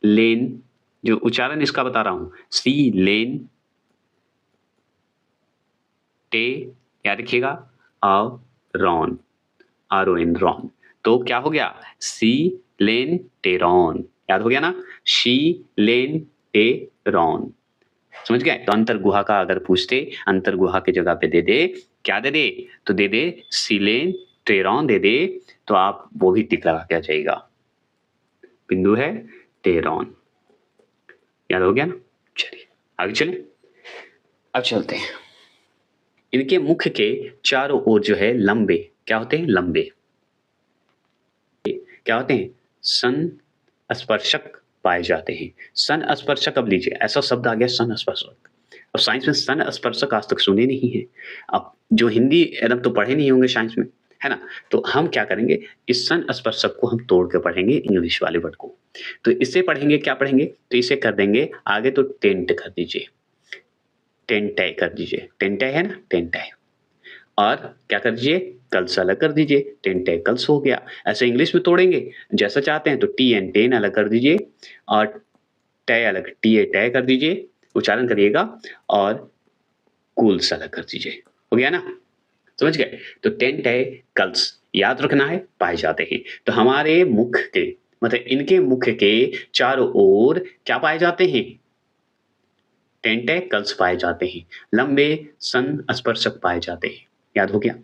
A: लेन, जो उच्चारण इसका बता रहा हूँ, सी लेन टे, याद रखिएगा, और रॉन, RON, रॉन। तो क्या हो गया? सी लेन टेरॉन, याद हो गया ना, शी लेन टेरॉन। समझ गए? तो अंतर्गुहा का अगर पूछते, अंतर्गुहा की जगह पे दे दे, क्या दे दे? तो दे दे सिलेन टेरॉन दे दे, तो आप वो भी टिक लगा के आ जाएगा, बिंदु है टेरॉन। याद हो गया ना? चलिए आगे चलें। अब चलते हैं, इनके मुख के चारों ओर जो है लंबे, क्या होते हैं? लंबे क्या होते हैं? सन स्पर्शक पाए जाते हैं। सन स्पर्शक, अब लीजिए ऐसा शब्द आ गया सन स्पर्शक। अब साइंस में सन स्पर्शक आज तक सुने नहीं है। अब जो हिंदी एकदम तो पढ़े नहीं होंगे साइंस में, है ना? तो हम क्या करेंगे, इस संस्पर्शक को हम तोड़ के पढ़ेंगे इंग्लिश वाले वर्ड को। तो इसे पढ़ेंगे, क्या पढ़ेंगे? तो इसे कर देंगे आगे, तो टेंट कर दीजिए, टेंटाई कर दीजिए, टेंटाई है ना? टेंटाई। और क्या कर दीजिए, कल्स अलग कर दीजिए, टेंटेकल्स हो गया। ऐसे इंग्लिश में तोड़ेंगे जैसा चाहते हैं, तो टी एंड टेन अलग कर दीजिए और टय अलग, टी ए टय कर दीजिए, उच्चारण करिएगा, और कूल्स अलग कर दीजिए। हो गया ना? समझ गए? तो टेंटेकल्स याद रखना है, पाए जाते हैं। तो हमारे मुख के, मतलब इनके मुख के चारों ओर क्या पाए जाते हैं? टेंटेकल्स पाए जाते हैं, लंबे संस्पर्शक पाए जाते हैं। याद हो गया?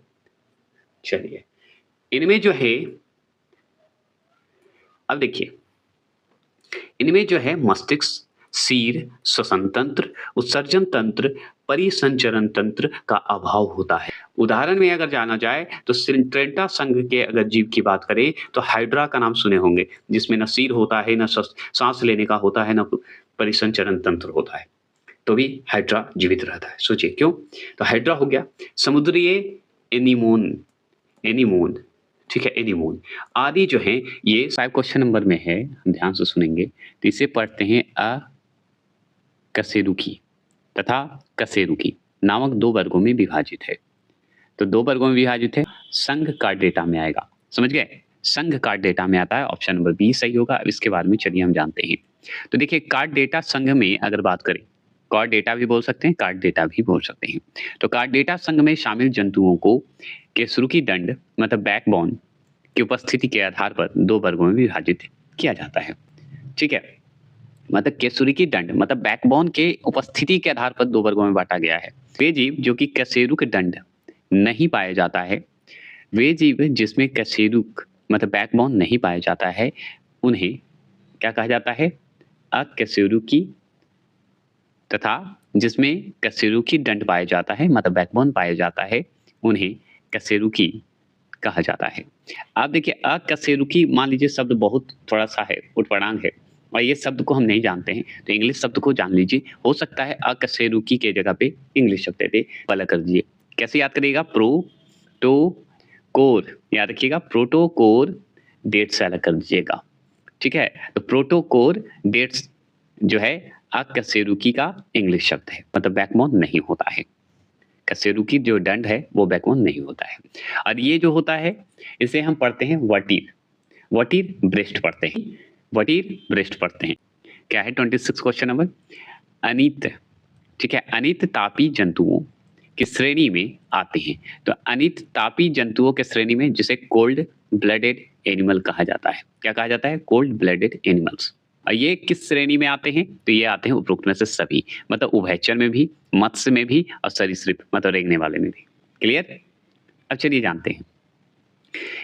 A: चलिए, इनमें जो है, अब देखिए, इनमें जो है मस्तिष्क, शीर, श्वसन तंत्र, उत्सर्जन तंत्र, परिसंचरण तंत्र का अभाव होता है। उदाहरण में अगर जाना जाए तो सिंट्रेटा संघ के अगर जीव की बात करें तो हाइड्रा का नाम सुने होंगे, जिसमें न शीर होता है, न सांस लेने का होता है, न परिसंचरण तंत्र होता है, तो भी हाइड्रा जीवित रहता है। सोचिए क्यों? तो हाइड्रा हो गया समुद्रीय एनीमोन, एनीमोन, ठीक है, एनीमोन आदि जो हैं, ये 5 क्वेश्चन नंबर में है, हम ध्यान से सुनेंगे। तो इसे पढ़ते हैं अकशेरुकी तथा कशेरुकी नामक 2 वर्गों में विभाजित है। तो 2 वर्गों में विभाजित है, संघ का डेटा में आएगा। समझ गए? संघ का डेटा में आता है, ऑप्शन नंबर बी सही होगा। अब इसके बारे में चलिए हम जानते हैं। तो देखिए, कार्ड डेटा संघ में अगर बात करें, कार्ड डेटा भी बोल सकते हैं, कार्ड डेटा भी बोल सकते हैं। तो कार्ड डेटा संघ में शामिल जंतुओं को केसरुकी दंड, मतलब बैकबोन की उपस्थिति के आधार पर 2 वर्गों में विभाजित किया जाता है। ठीक है? मतलब केसुरिकी दंड, मतलब बैकबोन के उपस्थिति के आधार पर 2 वर्गों में बांटा गया है। वे जीव जो कि कशेरुक दंड नहीं पाया जाता है, वे जीव जिसमें कशेरुक मतलब बैकबोन नहीं पाया जाता है, उन्हें क्या कहा जाता है? अकशेरुकी, तथा जिसमें कशेरुकी दंड पाया जाता है, मतलब बैकबोन पाया जाता है, उन्हें कशेरुकी कहा जाता है। आप देखिए, अकशेरुकी मान लीजिए शब्द बहुत थोड़ा-सा है, उटपटांग है और ये शब्द को हम नहीं जानते हैं, तो इंग्लिश शब्द को जान लीजिए। हो सकता है अकशेरुकी के जगह पे इंग्लिश शब्द दे दे, अलग कर दीजिए। कैसे याद करिएगा? प्रोटोकोर, याद रखिएगा, प्रोटोकोर डेट्स अलग कर दीजिएगा। ठीक है? तो प्रोटोकोर डेट्स जो है अकशेरुकी का इंग्लिश शब्द है, मतलब बैकबोन नहीं होता है। कशेरुकी जो दंड है वो बैकबोन नहीं होता है। और ये जो होता है, इसे हम पढ़ते हैं वटीर, वटीर ब्रेस्ट पढ़ते हैं, वटीर ब्रेस्ट पढ़ते हैं। क्या है 26 क्वेश्चन नंबर? अनित, ठीक है, अनित तापी जंतुओं की श्रेणी में आते हैं। तो अनित तापी जंतुओं के श्रेणी में जिसे कोल्ड ब्लडेड एनिमल कहा जाता है। क्या कहा जाता है? Cold blooded animals. और ये किस श्रेणी में आते हैं? तो ये आते हैं उपरोक्त में से सभी, मतलब उभयचर में भी, मत्स्य में भी और सरीसृप मतलब रेंगने वाले में भी। क्लियर? अब चलिए जानते हैं।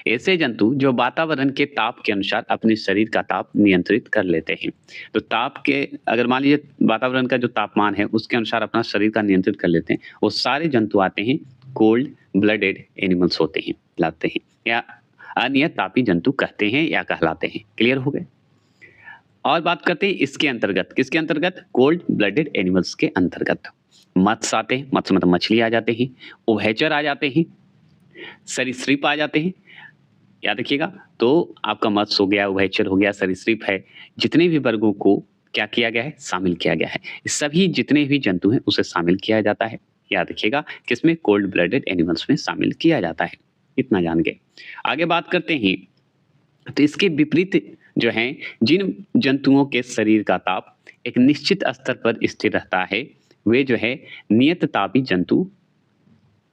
A: ऐसे जंतु जो वातावरण के ताप के अनुसार अपने शरीर का ताप नियंत्रित कर लेते हैं। तो ताप के, अगर मान लीजिए वातावरण का जो तापमान है उसके अनुसार अपना शरीर का नियंत्रित कर लेते हैं, वो सारे जंतु आते हैं कोल्ड ब्लडेड एनिमल्स होते हैं, कहलाते हैं, या अनियत तापी जंतु कहते हैं या कहलाते हैं। क्लियर हो गए? और बात करते हैं इसके अंतर्गत, किसके अंतर्गत? कोल्ड ब्लडेड एनिमल्स के अंतर्गत मत्स्य आते हैं, मत्स्य मतलब मछली आ जाते हैं, उभयचर आ जाते हैं, सरीसृप आ जाते हैं। याद रखिएगा, तो आपका मत्स्य हो गया, उभयचर हो गया, सरीसृप है, जितने भी वर्गों को क्या किया गया है? शामिल किया गया है। सभी जितने भी जंतु हैं उसे शामिल किया जाता है। याद रखिएगा, किसमें? कोल्ड ब्लडेड एनिमल्स में शामिल किया जाता है। इतना जान गए। आगे बात करते हैं, तो इसके विपरीत जो हैं, जिन जंतुओं के शरीर का ताप एक निश्चित स्तर पर स्थिर रहता है, वे जो है नियत तापी जंतु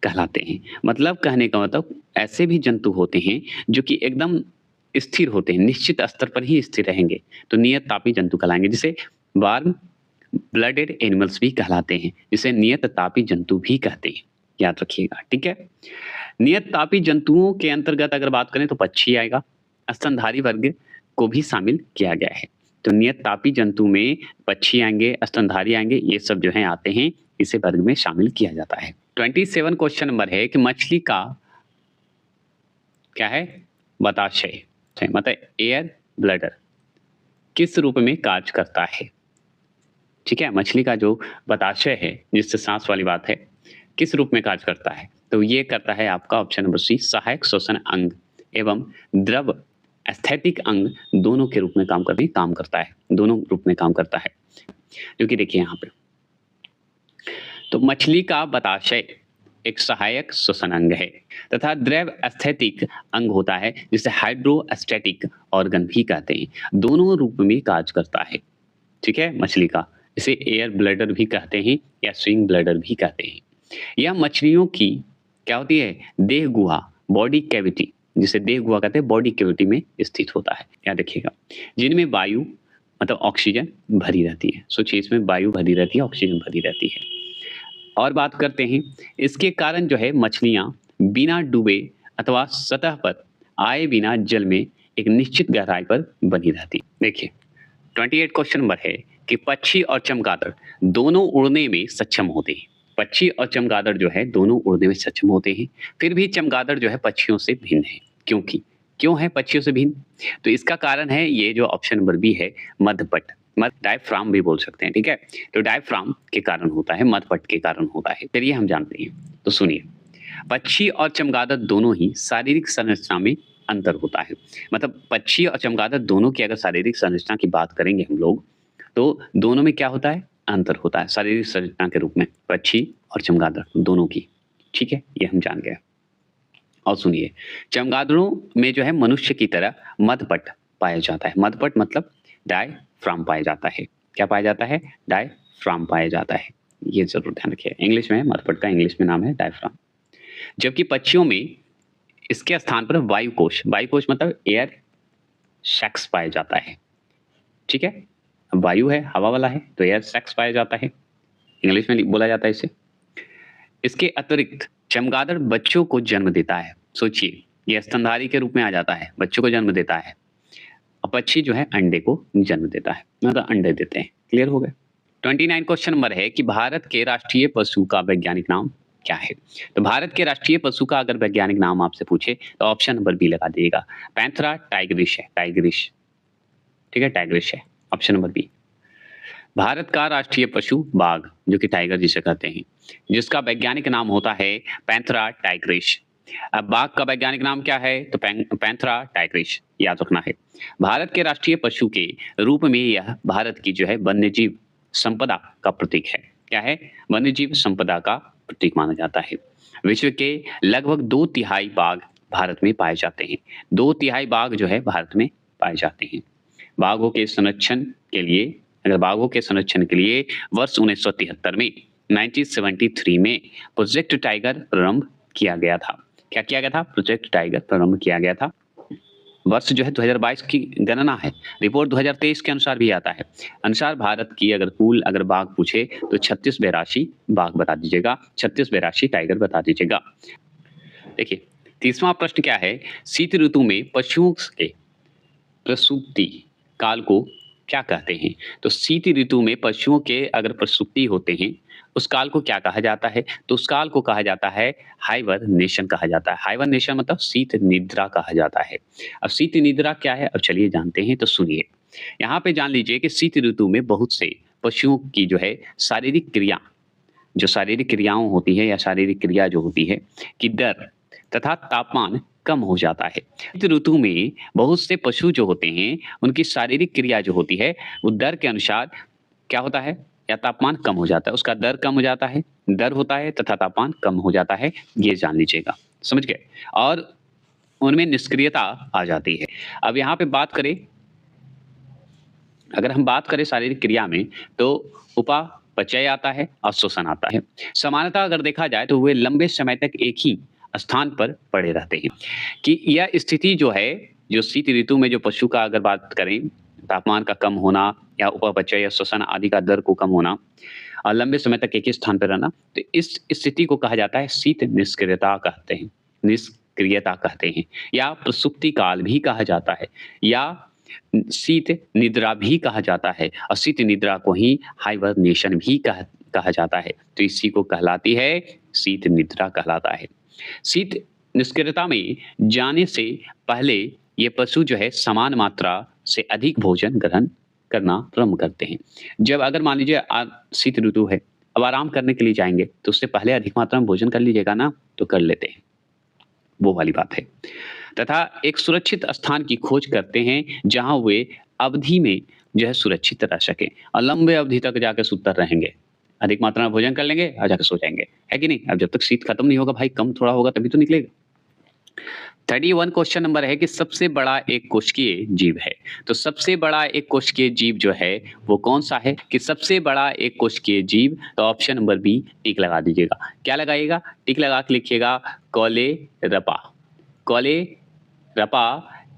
A: कहलाते हैं। मतलब कहने का मतलब, ऐसे भी जंतु होते हैं जो कि एकदम स्थिर होते हैं, निश्चित स्तर पर ही स्थिर रहेंगे, तो नियत तापी जंतु कहलाएंगे, जिसे वार्म ब्लडेड एनिमल्स भी कहलाते हैं, जिसे नियत तापी जंतु भी कहते हैं। याद रखिएगा, ठीक है? नियत तापी जंतुओं के अंतर्गत अगर बात करें तो पक्षी आएगा, स्तनधारी वर्ग को भी शामिल किया गया है। तो नियत तापी जंतु में पक्षी आएंगे, स्तनधारी आएंगे, ये सब जो है आते हैं, इसे वर्ग में शामिल किया जाता है। 27 क्वेश्चन नंबर है कि मछली का क्या है? बताशय, मतलब एयर ब्लडर किस रूप में कार्य करता है? ठीक है, मछली का जो बताशय है, जिससे सांस वाली बात है, किस रूप में कार्य करता है? तो ये करता है आपका ऑप्शन नंबर सी, सहायक श्वसन अंग एवं द्रव एस्थेटिक अंग दोनों के रूप में काम करता है, दोनों रूप में काम करता है। क्योंकि देखिए यहाँ पे तो मछली का बताशय एक सहायक श्वसन अंग है तथा द्रव एस्थेटिक अंग होता है जिसे हाइड्रोस्टैटिक ऑर्गन भी कहते हैं, दोनों रूप में कार्य करता है। ठीक है, मछली का इसे एयर ब्लैडर भी कहते हैं या स्विंग ब्लैडर भी कहते हैं। यह मछलियों की क्या होती है, देह गुहा, बॉडी कैविटी, जिसे देह गुहा कहते हैं, बॉडी कैविटी में स्थित होता है। याद रखिएगा, जिनमें वायु मतलब ऑक्सीजन भरी रहती है। सोचिए, इसमें वायु भरी रहती है, ऑक्सीजन भरी रहती है। और बात करते हैं, इसके कारण जो है मछलियां बिना डूबे अथवा सतह पर आए बिना जल में एक निश्चित गहराई पर बनी रहती। देखिए 28 क्वेश्चन नंबर है कि पक्षी और चमगादड़ दोनों उड़ने में सक्षम होते हैं। पक्षी और चमगादड़ जो है दोनों उड़ने में सक्षम होते हैं, फिर भी चमगादड़ जो है पक्षियों से भिन्न है। क्यों है पक्षियों से भिन्न? तो इसका कारण है ये जो ऑप्शन नंबर बी है, मध्यपट, डायफ्राम भी बोल सकते हैं। ठीक है, तो डायफ्राम के कारण होता है, मध्यपट के कारण होता है। फिर ये हम जानते हैं। तो सुनिए, पक्षी और चमगादड़ दोनों ही शारीरिक संरचना में अंतर होता है। मतलब पक्षी और चमगादड़ दोनों की अगर शारीरिक संरचना की बात करेंगे हम लोग, तो दोनों में क्या होता है, अंतर होता है शारीरिक संरचना के रूप में, पक्षी और चमगादड़ दोनों की। ठीक है, ये हम जान गए। और सुनिए, चमगादड़ों में जो है मनुष्य की तरह मध्यपट पाया जाता है। मध्यपट मतलब डायफ्राम पाया जाता है। क्या पाया जाता है? डायफ्राम पाया जाता है। ये जरूर ध्यान रखिए, इंग्लिश में मध्यपट का इंग्लिश में नाम है डायफ्राम। जबकि पक्षियों में इसके स्थान पर वायुकोश मतलब एयर सैक्स पाया जाता है। ठीक है, वायु है, हवा वाला है, तो एयर सैक्स पाया जाता है, इंग्लिश में बोला जाता है इसे। इसके अतिरिक्त चमगादड़ बच्चों को जन्म देता है। सोचिए, ये स्तनधारी के रूप में आ जाता है, बच्चों को जन्म देता है। और पक्षी जो है अंडे को जन्म देता है, मतलब अंडे देते हैं। क्लियर हो गए? 29 क्वेश्चन नंबर है कि भारत के राष्ट्रीय पशु का वैज्ञानिक नाम क्या है? तो भारत के राष्ट्रीय पशु का अगर वैज्ञानिक नाम आपसे पूछे तो ऑप्शन नंबर बी लगा दीजिएगा, पैंथेरा टाइग्रिस है, टाइग्रिस। ठीक है, टाइग्रिस है ऑप्शन नंबर बी। भारत का राष्ट्रीय पशु बाघ, जो कि टाइगर जिसे कहते हैं, जिसका वैज्ञानिक नाम होता है पैंथेरा टाइग्रिस। अब बाघ का वैज्ञानिक नाम क्या है? तो पैंथेरा टाइग्रिस, याद रखना है। भारत के राष्ट्रीय पशु के रूप में यह भारत की जो है वन्यजीव संपदा का प्रतीक है। क्या है? वन्यजीव संपदा का प्रतीक माना जाता है। विश्व के लगभग 2/3 बाघ भारत में पाए जाते हैं। 2/3 बाघ जो है भारत में पाए जाते हैं। बाघों के संरक्षण के लिए वर्ष 1973 में 1973 में प्रोजेक्ट टाइगर प्रारंभ किया गया था। क्या किया गया था? प्रोजेक्ट टाइगर प्रारंभ किया गया था। वर्ष जो है 2022 की गणना है, रिपोर्ट 2023 के अनुसार भी आता है। अनुसार भारत की अगर बाघ पूछे तो 36-82 बाघ बता दीजिएगा, 36-82 टाइगर बता दीजिएगा। देखिए 30वां प्रश्न क्या है, शीत ऋतु में पशुओं के प्रसूति काल को क्या कहते हैं? तो शीत ऋतु में पशुओं के अगर प्रसूति होते हैं उस काल को क्या कहा जाता है? तो उस काल को कहा जाता है हाइबरनेशन कहा जाता है। हाइबरनेशन मतलब शीत निद्रा कहा जाता है। अब शीत निद्रा क्या है, अब चलिए जानते हैं। तो सुनिए, यहाँ पे जान लीजिए कि शीत ऋतु में बहुत से पशुओं की जो है शारीरिक क्रियाओं होती है या शारीरिक क्रिया जो होती है कि दर तथा तापमान कम हो जाता है। शीत ऋतु में बहुत से पशु जो होते हैं उनकी शारीरिक क्रिया जो होती है वो दर के अनुसार क्या होता है, या तापमान कम हो जाता है, उसका दर कम हो जाता है, दर होता है तथा तापमान कम हो जाता है, ये जान लीजिएगा। समझ गए? और उनमें निष्क्रियता आ जाती है। अब यहाँ पे अगर हम बात करें शारीरिक क्रिया में तो उपापचय आता है और श्वसन आता है। सामान्यतः अगर देखा जाए तो वे लंबे समय तक एक ही स्थान पर पड़े रहते हैं। कि यह स्थिति जो है, जो शीत ऋतु में जो पशु का अगर बात करें, तापमान का कम होना या उपापचय या श्वसन आदि का दर को कम होना और लंबे समय तक एक ही स्थान पर रहना, तो इस स्थिति को कहा जाता है शीत निष्क्रियता कहते हैं या प्रसुप्ति काल भी कहा जाता है या शीत निद्रा भी कहा जाता है और शीत निद्रा को ही हाइबरनेशन भी कहा जाता है। तो इसी को कहलाती है शीत निद्रा कहलाता है। शीत निष्क्रियता में जाने से पहले ये पशु जो है समान मात्रा से अधिक भोजन ग्रहण करना प्रारंभ करते हैं। जब अगर मान लीजिए शीत ऋतु है अब आराम करने के लिए जाएँगे, तो उससे पहले अधिक मात्रा में भोजन कर लीजिएगा ना, तो कर लेते हैं। वो वाली बात है। तथा एक सुरक्षित स्थान की खोज करते हैं, जहाँ वे अवधि में जो है सुरक्षित रह सकें और लंबे अवधि तक जाके सुतर रहेंगे। अधिक मात्रा में भोजन कर लेंगे और जाके सो जाएँगे, है कि नहीं? अब जब तक शीत खत्म नहीं होगा भाई, कम थोड़ा होगा तभी तो निकलेगा। 31 क्वेश्चन नंबर है कि सबसे बड़ा एक कोशिकीय जीव है। तो सबसे बड़ा एक कोशिकीय जीव जो है, वो कौन-सा है? कि सबसे बड़ा एक कोशिकीय जीव, तो ऑप्शन नंबर बी टिक लगा दीजिएगा। क्या लगाइएगा? टिक लगा के लिखिएगा कोलेरपा। कोलेरपा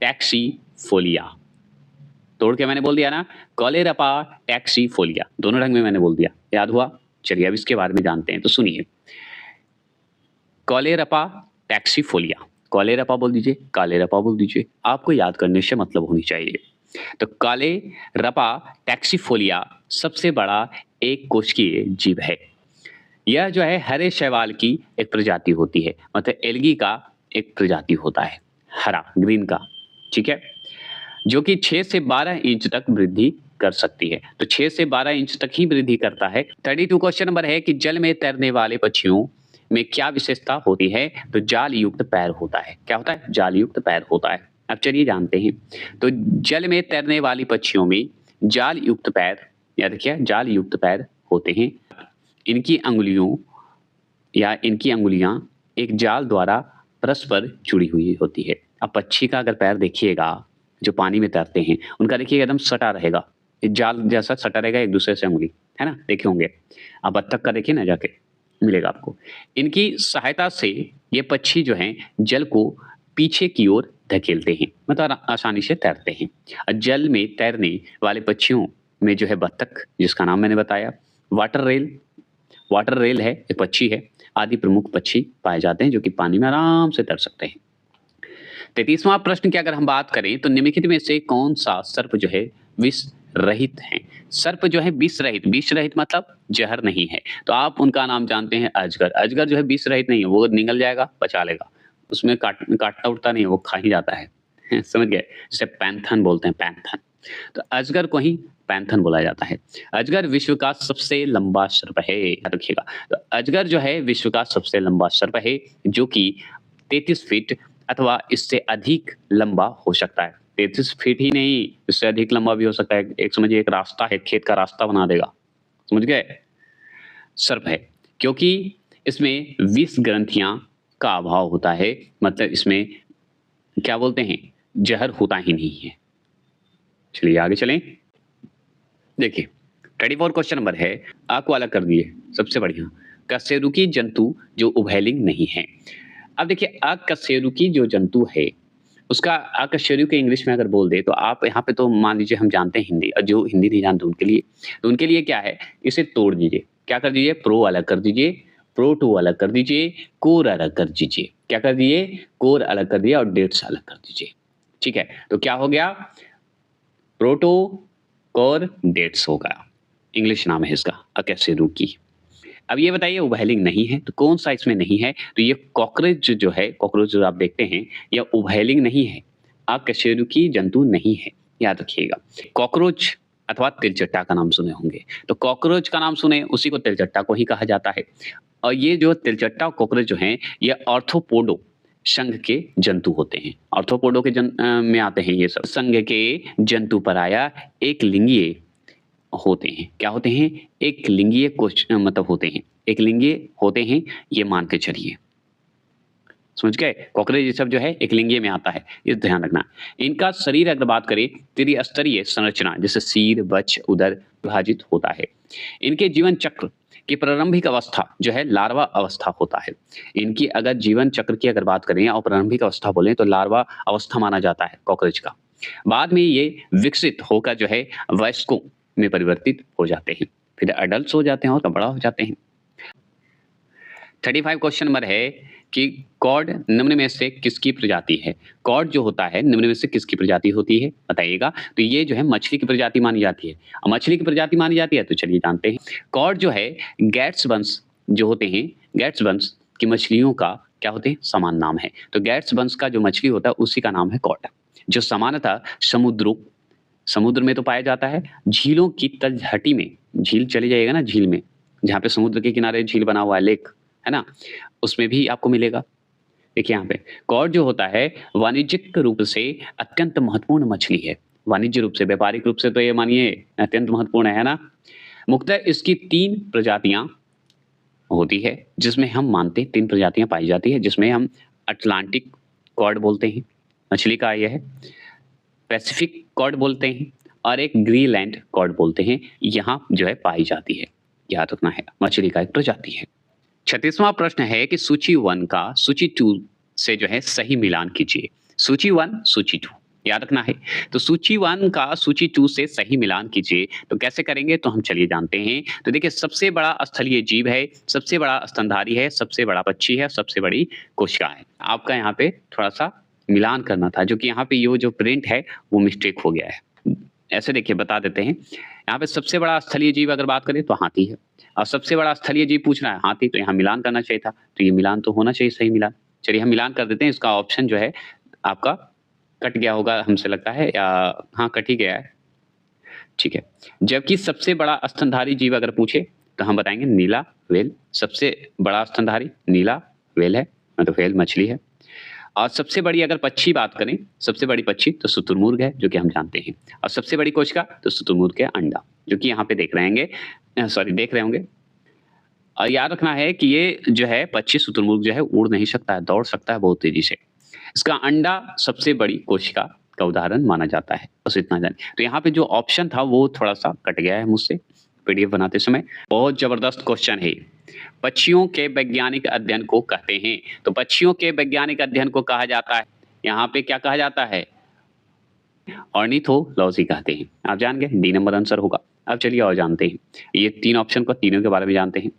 A: टैक्सीफोलिया। तोड़ के मैंने बोल दिया ना, कोलेरपा टैक्सीफोलिया। दोनों ढंग में मैंने बोल दिया। याद हुआ? चलिए अब इसके बारे में जानते हैं, तो सुनिए। कोलेरपा टैक्सीफोलिया। कोलेरपा बोल दीजिए, कालेरपा बोल दीजिए। आपको याद करने से मतलब होनी चाहिए। तो कोलेरपा टैक्सीफोलिया सबसे बड़ा एक कोशिकीय जीव है। यह जो है हरे शैवाल की एक प्रजाति होती है, मतलब एल्गी का एक प्रजाति होता है, हरा, ग्रीन का, ठीक है? जो कि 6 से 12 इंच तक वृद्धि कर सकती है। तो 6 से 12 इंच तक ही वृद्धि करता है। 32 क्वेश्चन नंबर है कि जल में तैरने वाले पक्षियों में क्या विशेषता होती है? तो जाल युक्त पैर होता है। क्या होता है? जाल युक्त पैर होता है। अब चलिए जानते हैं। तो जल में तैरने वाली पक्षियों में जाल युक्त पैर, याद रखिए जाल युक्त पैर होते हैं। इनकी अंगुलियों या इनकी अंगुलियां एक जाल द्वारा परस्पर जुड़ी हुई होती है। अब पक्षी का अगर पैर देखिएगा, जो पानी में तैरते हैं, उनका देखिए एकदम सटा रहेगा, एक जाल जैसा सटा रहेगा एक दूसरे से अंगुली, है ना? देखे होंगे। अब बत्तख का देखिए ना जाके, मिलेगा आपको। इनकी सहायता से ये पक्षी जो हैं जल को पीछे की ओर धकेलते हैं, मतलब आसानी से तैरते हैं। जल में तैरने वाले पक्षियों में जो है बत्तख, जिसका नाम मैंने बताया, वाटर रेल है, एक पक्षी है, आदि प्रमुख पक्षी पाए जाते हैं जो कि पानी में आराम से तैर सकते हैं। 33वां प्रश्न की अगर हम बात करें तो निम्नलिखित में से कौन सा सर्प जो है विष रहित है? सर्प जो है विष रहित मतलब जहर नहीं है। तो आप उनका नाम जानते हैं अजगर। अजगर जो है विष रहित नहीं है, वो निगल जाएगा, बचा लेगा। उसमें काटता उठता नहीं है, वो खा ही जाता है। समझ गए? जिसे पैंथन बोलते हैं, पैंथन। तो अजगर को ही पैंथन बोला जाता है। अजगर विश्व का सबसे लंबा सर्प है, याद रखिएगा। तो अजगर जो है विश्व का सबसे लंबा सर्प है, जो कि 33 फीट अथवा इससे अधिक लंबा हो सकता है। 33 फीट ही नहीं, इससे अधिक लंबा भी हो सकता है। एक समझिए एक रास्ता है, खेत का रास्ता बना देगा। समझ गए? सर्प है, क्योंकि इसमें 20 ग्रंथियां का अभाव होता है, मतलब इसमें क्या बोलते हैं, जहर होता ही नहीं है। चलिए आगे चलें। देखिए 34 क्वेश्चन नंबर है, आपको अलग कर दिए, सबसे बढ़िया। कशेरुकी जंतु जो उभयलिंग नहीं है। अब देखिए अकशेरुकी जो जंतु है, उसका अकशेरुकी इंग्लिश में अगर बोल दे तो आप यहाँ पे तो मान लीजिए हम जानते हैं हिंदी, और जो हिंदी नहीं जानते उनके लिए क्या है, इसे तोड़ दीजिए। क्या कर दीजिए? प्रो अलग कर दीजिए, प्रो टू अलग कर दीजिए, कोर अलग कर दीजिए। क्या कर दिए? कोर अलग कर दिया और डेट्स अलग कर दीजिए। ठीक है, तो क्या हो गया? प्रोटो कोर डेट्स होगा, इंग्लिश नाम है इसका अकशेरुकी। अब ये बताइए उभयलिंग नहीं है, तो कौन सा इसमें नहीं है? तो ये कॉकरोच जो है, कॉकरोच जो आप देखते हैं, यह उभयलिंग नहीं है, अकशेरुकी जंतु नहीं है, याद रखिएगा। कॉकरोच अथवा तिलचट्टा का नाम सुने होंगे, तो कॉकरोच का नाम सुने, उसी को तिलचट्टा को ही कहा जाता है। और ये जो तिलचट्टा और कॉकरोच जो हैं, ये आर्थ्रोपोडो संघ के जंतु होते हैं। आर्थ्रोपोडो के में आते हैं ये सब। संघ के जंतु पराया एक लिंगीय होते हैं। क्या होते हैं? एक लिंगीय मतलब होते हैं, एक लिंगीय होते हैं, ये मान के चलिए। समझ गए? कॉकरोच ये सब जो है एक लिंगीय में आता है, ये ध्यान रखना। इनका शरीर अगर बात करें, त्रिस्तरीय संरचना, जैसे सिर, वक्ष, उदर विभाजित होता है। इनके जीवन चक्र की प्रारंभिक अवस्था जो है लार्वा अवस्था होता है। इनकी अगर जीवन चक्र की अगर बात करें और प्रारंभिक अवस्था बोलें तो लार्वा अवस्था माना जाता है कॉकरोच का। बाद में ये विकसित होकर जो है वयस्कों में परिवर्तित हो जाते हैं, फिर अडल्ट हो जाते हैं और बड़ा हो जाते हैं। 35 क्वेश्चन नंबर है कि कॉड निम्न में से किसकी प्रजाति है? कॉड जो होता है निम्न में से किसकी प्रजाति होती है, बताइएगा। तो ये जो है मछली की प्रजाति मानी जाती है। और मछली की प्रजाति मानी जाती है तो चलिए जानते हैं। कॉड जो है गैट्स वंश जो होते हैं, गैट्स वंश की मछलियों का क्या होते हैं? समान नाम है। तो गैट्स वंश का जो मछली होता है उसी का नाम है कॉड, जो सामान्यतः समुद्र में तो पाया जाता है, झीलों की तलहटी में, झील चले जाइएगा ना, झील में जहाँ पे समुद्र के किनारे झील बना हुआ है, लेक, है ना? उसमें भी आपको मिलेगा। देखिए यहाँ पे कॉड जो होता है वाणिज्यिक रूप से अत्यंत महत्वपूर्ण मछली है। वाणिज्य रूप से, व्यापारिक रूप से तो ये मानिए अत्यंत महत्वपूर्ण है ना? मुख्यतः इसकी 3 प्रजातियाँ होती है, जिसमें हम मानते हैं 3 प्रजातियाँ पाई जाती है, जिसमें हम अटलांटिक कॉड बोलते हैं, मछली का ये है, पैसिफिक कॉड बोलते हैं और एक ग्रीनलैंड कॉड बोलते हैं, यहाँ जो है पाई जाती है। याद रखना है, मछली का एक प्रजाति है। 36वां प्रश्न है कि सूची 1 का सूची 2 से जो है सही मिलान कीजिए। सूची 1, सूची 2 याद रखना है। तो सूची 1 का सूची 2 से सही मिलान कीजिए। तो कैसे करेंगे? तो हम चलिए जानते हैं। तो देखिए सबसे बड़ा स्थलीय जीव है, सबसे बड़ा स्तनधारी है, सबसे बड़ा पक्षी है, सबसे बड़ी कोशिका है। आपका यहाँ पे थोड़ा-सा मिलान करना था, जो कि यहाँ पे ये जो प्रिंट है वो मिस्टेक हो गया है। ऐसे देखिए बता देते हैं। यहाँ पे सबसे बड़ा स्थलीय जीव अगर बात करें तो हाथी है। और सबसे बड़ा स्थलीय जीव पूछ रहा है हाथी, तो यहाँ मिलान करना चाहिए था। तो ये मिलान तो होना चाहिए, सही मिलान। चलिए हम मिलान कर देते हैं। इसका ऑप्शन जो है आपका कट गया होगा हमसे लगता है, या हाँ, कट ही गया है। ठीक है। जबकि सबसे बड़ा स्तनधारी जीव अगर पूछे तो हम बताएँगे नीला व्हेल। सबसे बड़ा स्तनधारी नीला व्हेल है, मतलब व्हेल मछली है। और सबसे बड़ी अगर पक्षी बात करें, सबसे बड़ी पक्षी तो शुतुरमुर्ग है, जो कि हम जानते हैं। और सबसे बड़ी कोशिका तो शुतुरमुर्ग के अंडा, जो कि यहाँ पे देख रहे होंगे। और याद रखना है कि ये जो है पक्षी शुतुरमुर्ग जो है उड़ नहीं सकता है, दौड़ सकता है बहुत तेज़ी से। इसका अंडा सबसे बड़ी कोशिका का उदाहरण माना जाता है, बस इतना जानिए। तो यहाँ पे जो ऑप्शन था वो थोड़ा-सा कट गया है मुझसे पीडीएफ बनाते समय। बहुत ज़बरदस्त क्वेश्चन है। पक्षियों के वैज्ञानिक अध्ययन को कहते हैं। तो पक्षियों के वैज्ञानिक अध्ययन को कहा जाता है, यहाँ पे क्या कहा जाता है? ऑर्निथोलॉजी कहते हैं। आप जान गए, डी नंबर आंसर होगा। अब चलिए और जानते हैं। ये 3 ऑप्शन को तीनों के बारे में जानते हैं।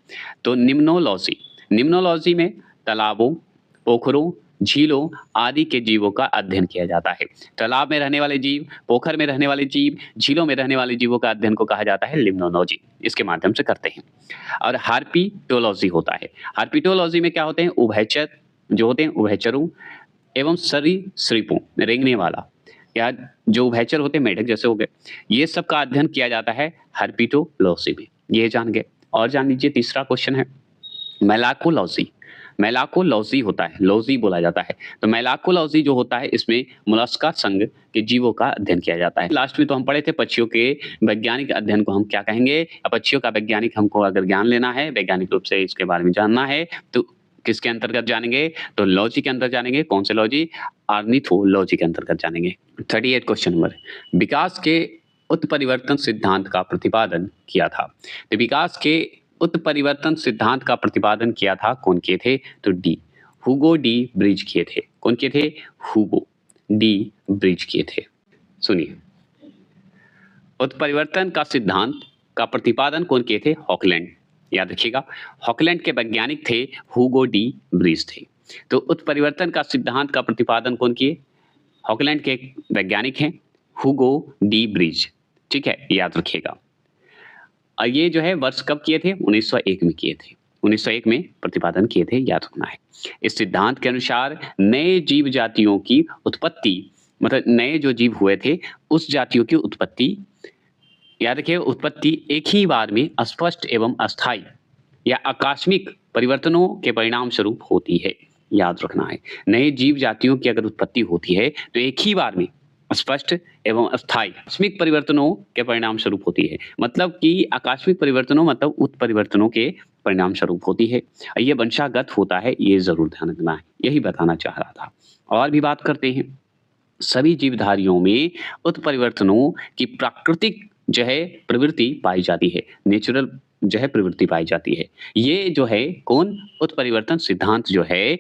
A: तो निम्नोलॉजी, निम्नोलॉजी में तालाबों, पोखरों, झीलों आदि के जीवों का अध्ययन किया जाता है। तालाब में रहने वाले जीव, पोखर में रहने वाले जीव, झीलों में रहने वाले जीवों का अध्ययन को कहा जाता है लिम्नोलॉजी। इसके माध्यम से करते हैं। और हार्पिटोलॉजी होता है। हार्पिटोलॉजी में क्या होते हैं? उभयचर जो होते हैं, उभयचरों एवं सरीसृपों, रेंगने वाला, या जो उभयचर होते हैं मेढक जैसे हो गए, ये सब का अध्ययन किया जाता है हर्पिटोलॉजी में। ये जान गए। और जान लीजिए तीसरा क्वेश्चन है मेलाकोलॉजी। मेलाकोलॉजी होता है, लॉजी बोला जाता है। तो मेलाकोलॉजी जो होता है इसमें मोलस्का संघ के जीवों का अध्ययन किया जाता है। लास्ट में तो हम पढ़े थे पक्षियों के वैज्ञानिक अध्ययन को हम क्या कहेंगे? पक्षियों का वैज्ञानिक हमको अगर ज्ञान लेना है, वैज्ञानिक रूप से इसके बारे में जानना है, तो किसके अंतर्गत जानेंगे? तो लॉजी के अंदर जानेंगे। कौन से लॉजी? ऑर्निथोलॉजी के अंतर्गत जानेंगे। 38 क्वेश्चन नंबर, विकास के उत्परिवर्तन सिद्धांत का प्रतिपादन किया था। तो विकास के उत्परिवर्तन सिद्धांत का प्रतिपादन किया था, कौन किए थे? तो डी हुगो डी ब्रिज किए थे। कौन किए थे? हुगो डी ब्रिज किए थे। सुनिए, उत्परिवर्तन का सिद्धांत का प्रतिपादन कौन किए थे? हॉकलैंड। याद रखिएगा, हॉकलैंड के वैज्ञानिक थे हुगो डी ब्रिज थे। तो उत्परिवर्तन का सिद्धांत का प्रतिपादन कौन किए? हॉकलैंड के वैज्ञानिक हैं हुगो डी ब्रिज। ठीक है, याद रखिएगा। और ये जो है वर्ष कब किए थे? 1901 में किए थे। 1901 में प्रतिपादन किए थे, याद रखना है। इस सिद्धांत के अनुसार नए जीव जातियों की उत्पत्ति, मतलब नए जो जीव हुए थे उस जातियों की उत्पत्ति, याद रखिए, उत्पत्ति एक ही बार में अस्पष्ट एवं अस्थायी या आकस्मिक परिवर्तनों के परिणाम स्वरूप होती है। याद रखना है, नए जीव जातियों की अगर उत्पत्ति होती है तो एक ही बार में स्पष्ट एवं अस्थायी आकस्मिक परिवर्तनों के परिणाम स्वरूप होती है। मतलब कि आकस्मिक परिवर्तनों मतलब उत्परिवर्तनों के परिणाम स्वरूप होती है। ये वंशागत होता है, ये जरूर ध्यान रखना है। यही बताना चाह रहा था। और भी बात करते हैं। सभी जीवधारियों में उत्परिवर्तनों की प्राकृतिक जो है प्रवृत्ति पाई जाती है, नेचुरल जो है प्रवृत्ति पाई जाती है। ये जो है कौन? उत्परिवर्तन सिद्धांत जो है,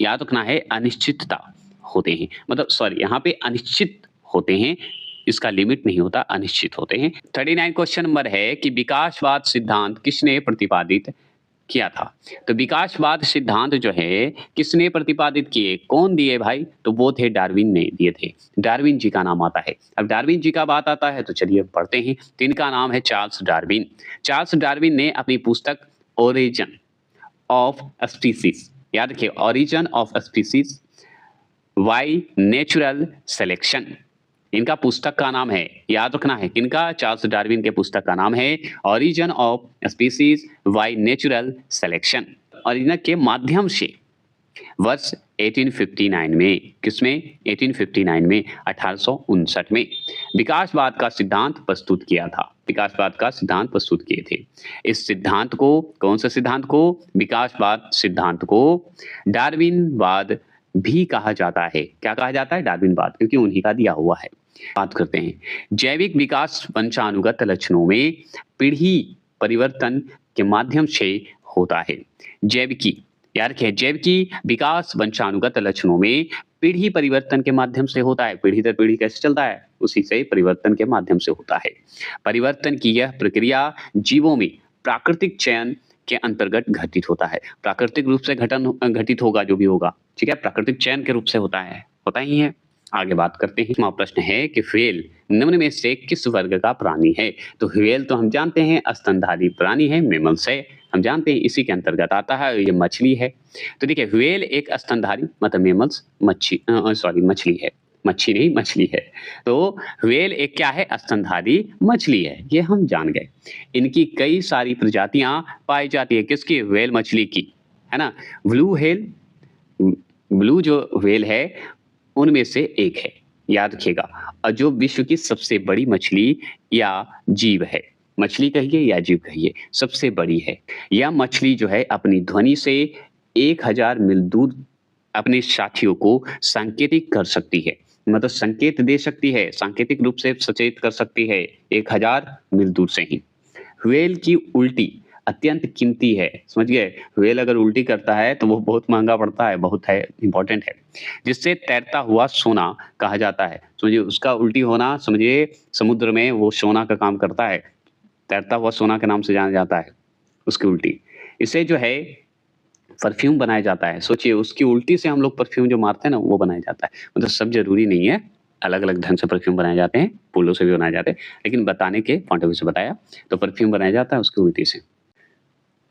A: याद रखना है, अनिश्चितता होते हैं, मतलब सॉरी यहाँ पे अनिश्चित होते हैं, इसका लिमिट नहीं होता, अनिश्चित होते हैं। 39 क्वेश्चन नंबर है कि विकासवाद सिद्धांत किसने प्रतिपादित किया था? तो विकासवाद सिद्धांत जो है किसने प्रतिपादित किए? कौन दिए भाई? तो वो थे डार्विन ने दिए थे। डार्विन जी का नाम आता है। अब डार्विन जी का बात आता है तो चलिए पढ़ते हैं। तो इनका नाम है चार्ल्स डार्विन। चार्ल्स डार्विन ने अपनी पुस्तक ओरिजिन ऑफ स्पीसीज, याद रखिए, origin of species by natural selection, इनका पुस्तक का नाम है, याद रखना है किनका, चार्ल्स डार्विन के पुस्तक का नाम है origin of species by natural selection. और इनके माध्यम से वर्ष 1859 में, किसमें, 1859 में, 1859 में विकासवाद का सिद्धांत प्रस्तुत किया था। विकासवाद का सिद्धांत प्रस्तुत किए थे। इस सिद्धांत को, कौन सा सिद्धांत को, विकासवाद सिद्धांत को डार्विनवाद भी कहा जाता है। क्या कहा जाता है, डार्विनवाद, क्योंकि उन्हीं का दिया हुआ है। बात करते हैं जैविक विकास वंशानुगत लक्षणों में पीढ़ी परिवर्तन के माध्यम से होता है। जैविकी, याद रखिए, जैविकी विकास वंशानुगत लक्षणों में पीढ़ी परिवर्तन के माध्यम से होता है। पीढ़ी दर पीढ़ी कैसे चलता है, उसी से परिवर्तन के माध्यम से होता है। परिवर्तन की यह प्रक्रिया जीवों में प्राकृतिक चयन के अंतर्गत घटित होता है। प्राकृतिक रूप से घटित होगा जो भी होगा, ठीक है, प्राकृतिक चयन के रूप से होता ही है। आगे बात करते हैं। हमारा प्रश्न है कि व्हेल निम्न में से किस वर्ग का प्राणी है। तो व्हेल तो हम जानते हैं स्तनधारी प्राणी है, मेमल्स है, हम जानते हैं इसी के अंतर्गत आता है। ये मछली है। तो देखिए व्हेल एक स्तनधारी मतलब मेमल्स मछली है, मच्छी नहीं मछली है। तो व्हेल एक क्या है, स्तनधारी मछली है, ये हम जान गए। इनकी कई सारी प्रजातियां पाई जाती है, किसकी, व्हेल मछली की, है ना। ब्लू जो व्हेल है उनमें से एक है, याद रखिएगा। और जो विश्व की सबसे बड़ी मछली या जीव है, मछली कहिए या जीव कहिए, सबसे बड़ी है। यह मछली जो है अपनी ध्वनि से 1000 मील दूर अपने साथियों को सांकेतिक कर सकती है, मतलब संकेत दे सकती है, सांकेतिक रूप से सचेत कर सकती है 1000 मील दूर से ही। व्हेल की उल्टी अत्यंत कीमती है, समझ गए। व्हेल अगर उल्टी करता है तो वो बहुत महंगा पड़ता है, बहुत है, इंपॉर्टेंट है, जिससे तैरता हुआ सोना कहा जाता है। समझिए उसका उल्टी होना, समझिए समुद्र में वो सोना का काम करता है, तैरता हुआ सोना के नाम से जाना जाता है उसकी उल्टी। इसे जो है परफ्यूम बनाया जाता है। सोचिए उसकी उल्टी से हम लोग परफ्यूम जो मारते हैं ना वो बनाया जाता है। मतलब सब जरूरी नहीं है, अलग अलग ढंग से परफ्यूम बनाए जाते हैं, फूलों से भी बनाए जाते हैं, लेकिन बताने के पॉइंट ऑफ व्यू से बताया तो परफ्यूम बनाया जाता है उसकी उल्टी से।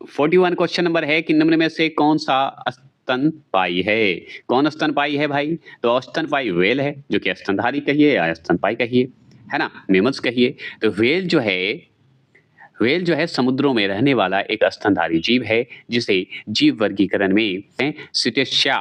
A: 41 क्वेश्चन नंबर है कि निम्न में से कौन सा स्तनपायी है। कौन स्तनपायी है भाई, तो स्तनपायी व्हेल है, जो कि स्तनधारी कहिए या स्तनपायी कहिए, है ना, मेमल्स कहिए। तो व्हेल जो है समुद्रों में रहने वाला एक स्तनधारी जीव है, जिसे जीव वर्गीकरण में सीटेशिया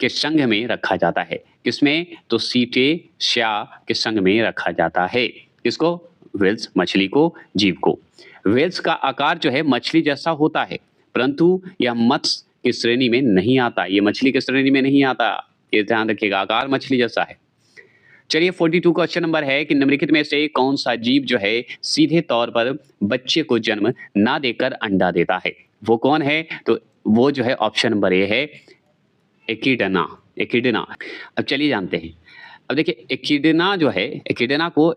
A: के संघ में रखा जाता है। किसमें, तो सीटेशिया के संघ में रखा जाता है। किसको, व्हेल्स, मछली को, जीव को। व्हेल्स का आकार जो है मछली जैसा होता है, परंतु यह मत्स्य की श्रेणी में नहीं आता, ये मछली की श्रेणी में नहीं आता, ये ध्यान रखिएगा, आकार मछली जैसा है। चलिए 42 क्वेश्चन नंबर है कि निम्नलिखित में से कौन सा जीव जो है सीधे तौर पर बच्चे को जन्म ना देकर अंडा देता है। वो कौन है, तो वो जो है ऑप्शन नंबर ए है, एकिडना। अब चलिए जानते हैं। अब देखिए एकिडना जो है, एकिडना को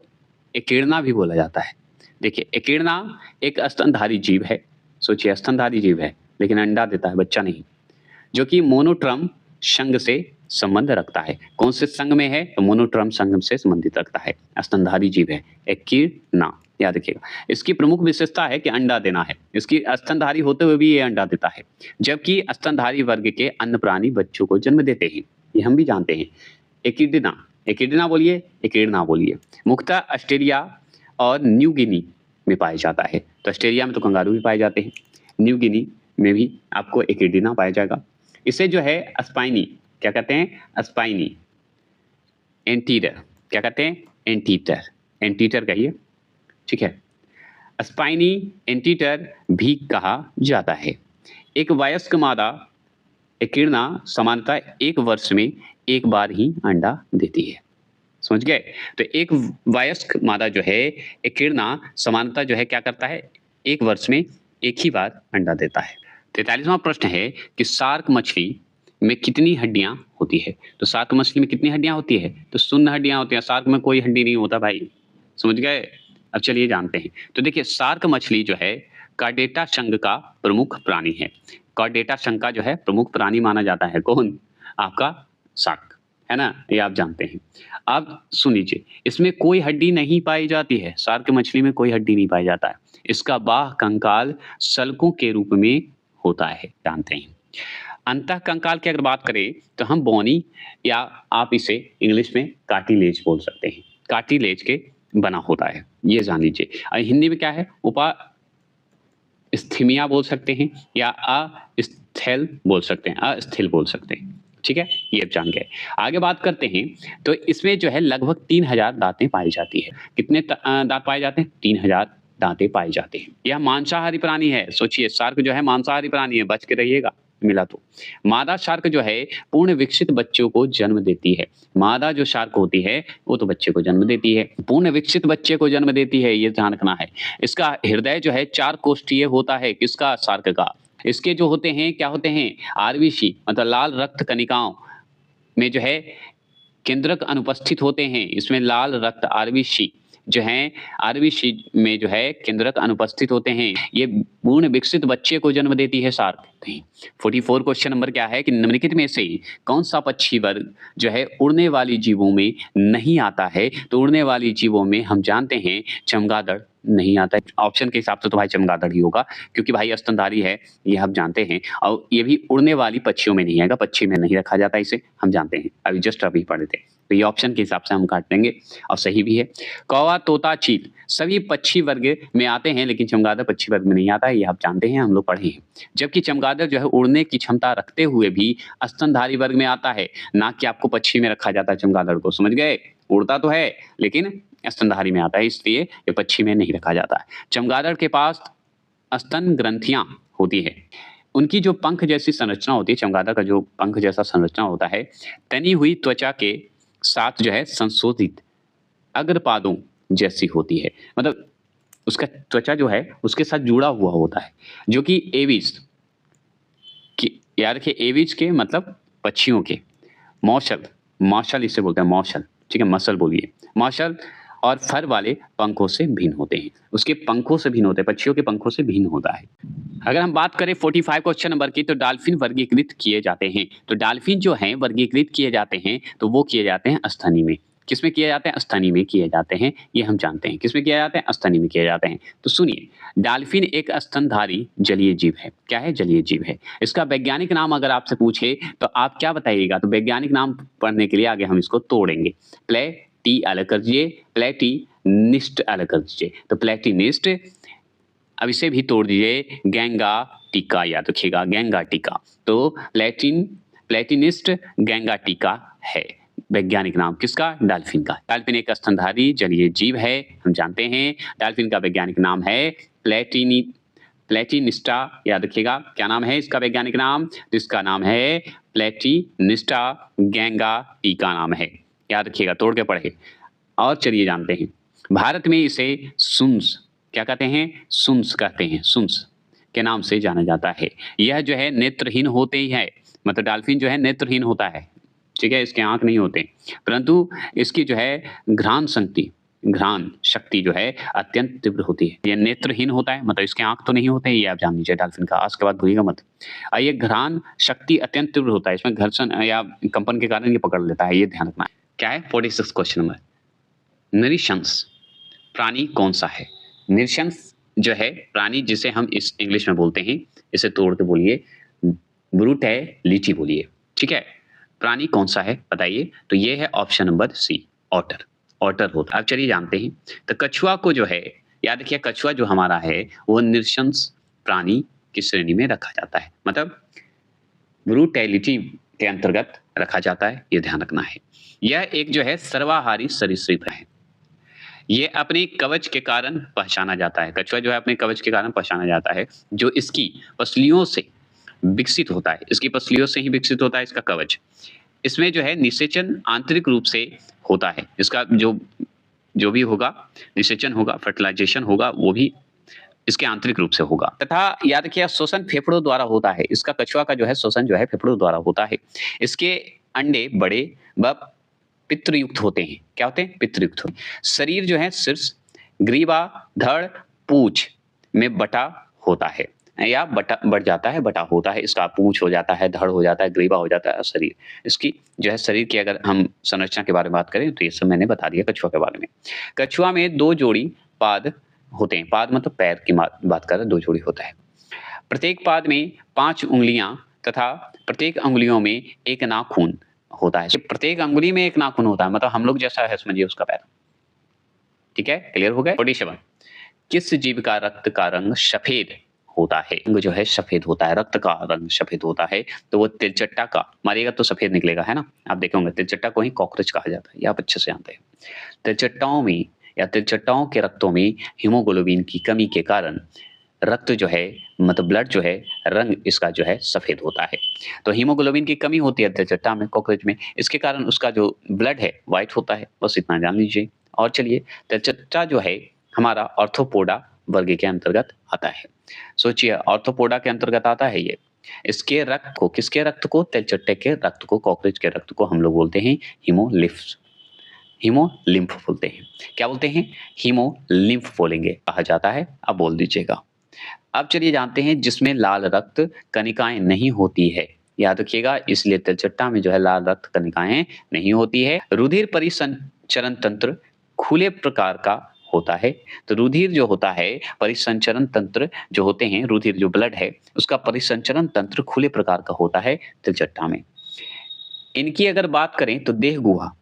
A: एकिडना भी बोला जाता है। देखिए एकिडना एक स्तनधारी जीव है, सोचिए स्तनधारी जीव है लेकिन अंडा देता है, बच्चा नहीं, जो कि मोनोट्रम संघ से संबंध रखता है। कौन से संघ में है, तो मोनोट्रम संघ से संबंधित रखता है, स्तनधारी जीव है एकिडना, याद रखिएगा। इसकी प्रमुख विशेषता है कि अंडा देना है, इसकी स्तनधारी होते हुए भी ये अंडा देता है, जबकि स्तनधारी वर्ग के अन्य प्राणी बच्चों को जन्म देते हैं, ये हम भी जानते हैं। एकिडना बोलिए, एकिडना बोलिए। मुख्यतः ऑस्ट्रेलिया और न्यू गिनी में पाया जाता है। तो ऑस्ट्रेलिया में तो कंगारू भी पाए जाते हैं, न्यू गिनी में भी आपको एकिडना पाया जाएगा। इसे जो है स्पाइनी, क्या कहते हैं, स्पाइनी एंटीटर, क्या कहते हैं, एंटीटर कहिए, ठीक है, स्पाइनी एंटीटर भी कहा जाता है। एक वयस्क मादा एकिडना सामान्यतः 1 वर्ष में एक बार ही अंडा देती है, समझ गए। तो एक वयस्क मादा जो है एकिडना सामान्यतः जो है क्या करता है, 1 वर्ष में एक ही बार अंडा देता है। 43वां प्रश्न है कि शार्क मछली में कितनी हड्डियां होती है। तो शार्क मछली में कितनी हड्डियां होती है, तो 0 हड्डियां होती है। शार्क में कोई हड्डी नहीं होता भाई, समझ गए। अब चलिए जानते हैं। तो देखिए शार्क मछली जो है कार्डेटा संघ का प्रमुख प्राणी है। कार्डेटा संघ का जो है प्रमुख प्राणी माना जाता है, कौन, आपका शार्क, है ना, ये आप जानते हैं। अब सुन लीजिए, इसमें कोई हड्डी नहीं पाई जाती है, शार्क मछली में कोई हड्डी नहीं पाया जाता है। इसका बाह्य कंकाल सल्कों के रूप में होता है, जानते हैं। अंतः कंकाल की अगर बात करें तो हम बोनी या आप इसे इंग्लिश में कार्टिलेज बोल सकते हैं, कार्टिलेज के बना होता है, ये जान लीजिए। हिंदी में क्या है, स्थिमिया बोल सकते हैं या अस्थिल बोल सकते हैं, अस्थिल बोल सकते हैं। ठीक है, ये आप जान गए। आगे बात करते हैं, तो इसमें जो है लगभग 3000 दांतें पाई जाती है। कितने दांत पाए जाते हैं? 3000 दांतें पाई जाती हैं। यह मांसाहारी प्राणी है। सोचिए, शार्क जो है मांसाहारी प्राणी है, बच के रहिएगा मिला तो। मादा शार्क जो है पूर्ण विकसित बच्चों को जन्म देती है। मादा जो शार्क होती है वो तो बच्चे को जन्म देती है, पूर्ण विकसित बच्चे को जन्म देती है, ये ध्यान रखना है। इसका हृदय जो है 4 कोष्ठीय होता है, किसका? शार्क का। इसके जो होते हैं क्या होते हैं? आरबीसी मतलब लाल रक्त कणिकाओं में जो है केंद्रक अनुपस्थित होते हैं। इसमें लाल रक्त आरबीसी जो है, आरबीसी में जो है केंद्रक अनुपस्थित होते हैं। ये पूर्ण विकसित बच्चे को जन्म देती है शार्क। 44 क्वेश्चन नंबर क्या है कि निम्नलिखित में से कौन सा पक्षी वर्ग जो है उड़ने वाली जीवों में नहीं आता है? तो उड़ने वाली जीवों में हम जानते हैं चमगादड़ नहीं आता है। ऑप्शन के हिसाब से तो भाई चमगादड़ ही होगा, क्योंकि भाई स्तनधारी है, ये हम जानते हैं। और ये भी उड़ने वाली पक्षियों में नहीं आएगा, पक्षी में नहीं रखा जाता इसे, हम जानते हैं, अभी जस्ट अभी पढ़े थे। तो ये ऑप्शन के हिसाब से हम काट देंगे और सही भी है। कौवा, तोता, चील सभी पक्षी वर्ग में आते हैं, लेकिन चमगादड़ पक्षी वर्ग में नहीं आता है, ये आप जानते हैं, हम लोग पढ़े हैं। जबकि चमगादड़ जो है उड़ने की क्षमता रखते हुए भी स्तनधारी वर्ग में आता है, ना कि आपको पक्षी में रखा जाता है चमगादड़ को, समझ गए? उड़ता तो है लेकिन स्तनधारी में आता है, इसलिए ये पक्षी में नहीं रखा जाता है। चमगादड़ के पास स्तन ग्रंथियां होती है। उनकी जो पंख जैसी संरचना होती है, चमगादड़ का जो पंख जैसा संरचना होता है, तनी हुई त्वचा के साथ जो है संशोधित अग्रपादों जैसी होती है। मतलब उसका त्वचा जो है उसके साथ जुड़ा हुआ होता है, जो कि एविस की, याद रखिए एविस के मतलब पक्षियों के, मौसल, मौसल इसे बोलते हैं, मौसल, ठीक है, मसल बोलिए, मौसल और फर वाले पंखों से भिन्न होते हैं। उसके पंखों से भिन्न होते हैं, पक्षियों के पंखों से भिन्न होता है। अगर हम बात करें 45 क्वेश्चन नंबर की, तो डॉल्फिन वर्गीकृत किए जाते हैं। तो डॉल्फिन जो हैं वर्गीकृत किए जाते हैं, तो वो किए जाते हैं स्तनी में। किसमें किए जाते हैं? स्तनी में किए जाते हैं, ये हम जानते हैं। किसमें किए जाते हैं? स्तनी में किए जाते हैं। तो सुनिए, डॉल्फिन एक स्तनधारी जलीय जीव है। क्या है? जलीय जीव है। इसका वैज्ञानिक नाम अगर आपसे पूछे तो आप क्या बताइएगा? तो वैज्ञानिक नाम पढ़ने के लिए आगे हम इसको तोड़ेंगे। प्लेटी अलग कर दीजिए, प्लेटिनिस्ट अलग कर दीजिए। तो प्लेटिनिस्ट, अब इसे भी तोड़ दीजिए, गैंगा टीका, याद रखिएगा गैंगा टीका। तो प्लेटिनिस्ट गैंगा टीका है वैज्ञानिक नाम किसका? डॉल्फिन का। डॉल्फिन एक स्तनधारी जलीय जीव है, हम जानते हैं। डॉल्फिन का वैज्ञानिक नाम है प्लेटिनिस्टा, याद रखिएगा। क्या नाम है इसका वैज्ञानिक नाम? तो इसका नाम है प्लेटिनिस्टा गैंगा टीका नाम है, याद रखिएगा, तोड़ के पढ़े। और चलिए जानते हैं, भारत में इसे सुंस, क्या कहते हैं? सुंस कहते हैं, सुंस के नाम से जाना जाता है। यह जो है नेत्रहीन होते ही है, मतलब डॉल्फिन जो है नेत्रहीन होता है, ठीक है, इसके आंख नहीं होते, परंतु इसकी जो है घ्राण शक्ति जो है अत्यंत तीव्र होती है। ये नेत्रहीन होता है, मतलब इसके आंख तो नहीं होते, ये आप जान लीजिए डॉल्फिन का, आज के बाद भूलिएगा मत। ये घ्राण शक्ति अत्यंत तीव्र होता है, इसमें घर्षण या कंपन के कारण ये पकड़ लेता है, ये ध्यान रखना है। क्या है? 46 क्वेश्चन नंबर, नृशंस प्राणी कौन सा है? नृशंस जो है प्राणी जिसे हम इस इंग्लिश में बोलते हैं, इसे तोड़ के बोलिए ब्रूटैलिटी बोलिए, ठीक है। प्राणी कौन सा है बताइए? तो ये है ऑप्शन नंबर सी, ऑटर, ऑटर होता है। अब चलिए जानते हैं, तो कछुआ को जो है, याद रखिए कछुआ जो हमारा है वो नृशंस प्राणी की श्रेणी में रखा जाता है, मतलब ब्रूटैलिटी के अंतर्गत रखा जाता है, ये ध्यान रखना है। यह एक जो है सर्वाहारी सरीसृप है। ये अपने कवच के कारण पहचाना जाता है, कछुआ जो है अपने कवच के कारण पहचाना जाता है, जो इसकी पसलियों से विकसित होता है, इसकी पसलियों से ही विकसित होता है इसका कवच। इसमें जो है निषेचन आंतरिक रूप से होता है, इसका जो भी होगा निषेचन होगा, फर्टिलाइजेशन होगा, वो भी इसके आंतरिक रूप से होगा। तथा याद रखिए शोषण फेफड़ों द्वारा होता है, इसका कछुआ का जो है शोषण जो है फेफड़ों द्वारा होता है। इसके अंडे बड़े व पित्रयुक्त होते हैं। क्या होते हैं? पित्रयुक्त होते हैं। शरीर जो है शीर्ष, ग्रीवा, धड़, पूंछ में बटा होता है, या बढ़ जाता है, बटा होता है। इसका पूंछ हो जाता है, धड़ हो जाता है, ग्रीवा हो जाता है, शरीर। इसकी जो है शरीर की अगर हम संरचना के बारे में बात करें तो ये सब मैंने बता दिया कछुआ के बारे में। कछुआ में 2 जोड़ी पाद होते हैं, पाद मतलब पैर की बात कर रहे, 2 जोड़ी होता है। प्रत्येक पाद में 5 उंगलियां तथा प्रत्येक अंगुलियों में 1 नाखून होता है। प्रत्येक अंगुली में 1 नाखून होता है, मतलब हम लोग जैसा है समझिए उसका पैर, ठीक है, क्लियर हो गए। 47 किस जीव का रक्त का रंग सफेद होता है? रंग जो है सफेद होता है, रक्त का रंग सफेद होता है, तो वो तिलचट्टा का मारिएगा तो सफेद निकलेगा, है ना? आप देखे होंगे तिलचट्टा को ही कॉकरोच कहा जाता है, ये आप अच्छे से जानते हैं। तिलचट्टाओं में या तिलचट्टाओं के रक्तों में हीमोग्लोबिन की कमी के कारण रक्त जो है मतलब ब्लड जो है रंग इसका जो है सफेद होता है। तो हीमोग्लोबिन की कमी होती है तिलचट्टा में, कॉकरोच में, इसके कारण उसका जो ब्लड है व्हाइट होता है। बस इतना जान लीजिए। और चलिए, तिलचट्टा जो है हमारा ऑर्थोपोडा वर्ग के अंतर्गत आता है। सोचिए, ऑर्थोपोडा के अंतर्गत आता है ये। इसके रक्त को, किसके रक्त को? तिलचट्टे के रक्त को, कॉकरोच के रक्त को हम लोग बोलते हैं हीमोलिम्फ। हीमोलिम्फ बोलते हैं। क्या बोलते हैं? हीमोलिम्फ बोलेंगे, कहा जाता है। अब बोल दीजिएगा। अब चलिए जानते हैं जिसमें लाल रक्त कणिकाएं नहीं होती है। याद रखिएगा, इसलिए तिलचट्टा में जो है लाल रक्त कणिकाएं नहीं होती है। रुधिर परिसंचरण तंत्र खुले प्रकार का होता है। तो रुधिर जो होता है, परिसंचरण तंत्र जो होते हैं, रुधिर जो ब्लड है उसका परिसंचरण तंत्र खुले प्रकार का होता है तिलचट्टा में। इनकी अगर बात करें तो देह गुहा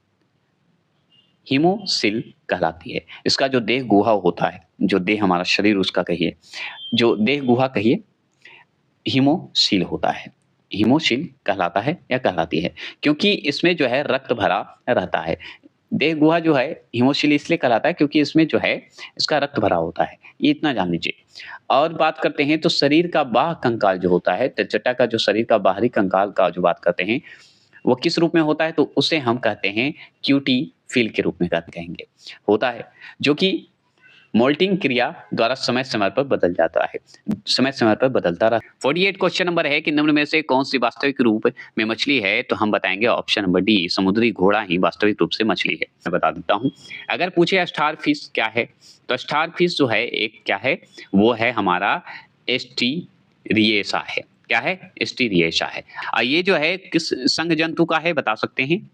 A: हीमोसिल कहलाती है। इसका जो देह गुहा होता है, जो देह हमारा शरीर उसका कहिए, जो देह गुहा कहिए, हीमोसिल होता है। हीमोसिल कहलाता है या कहलाती है, क्योंकि इसमें जो है रक्त भरा रहता है। देह गुहा जो है हीमोसिल इसलिए कहलाता है क्योंकि इसमें जो है इसका रक्त भरा होता है। ये इतना जान लीजिए। और बात करते हैं तो शरीर का बाह्य कंकाल जो होता है, तिलचट्टा का जो शरीर का बाहरी कंकाल का जो बात करते हैं, वो किस रूप में होता है? तो उसे हम कहते हैं क्यूटी फील के रूप में कहेंगे होता है, जो कि मोल्टिंग क्रिया द्वारा समय समय पर बदल जाता है, समय समय पर बदलता रहा। 48 क्वेश्चन नंबर है कि निम्न में से कौन सी वास्तविक रूप में मछली है? तो हम बताएंगे ऑप्शन नंबर डी, समुद्री घोड़ा ही वास्तविक रूप से मछली है। मैं बता देता हूँ। अगर पूछे स्टार फिश क्या है, तो स्टार फिश जो है एक क्या है, वो है हमारा एस्टीरिएसा है। क्या है? एस्टीरिएसा है। ये जो है किस संघ जंतु का है, बता सकते हैं?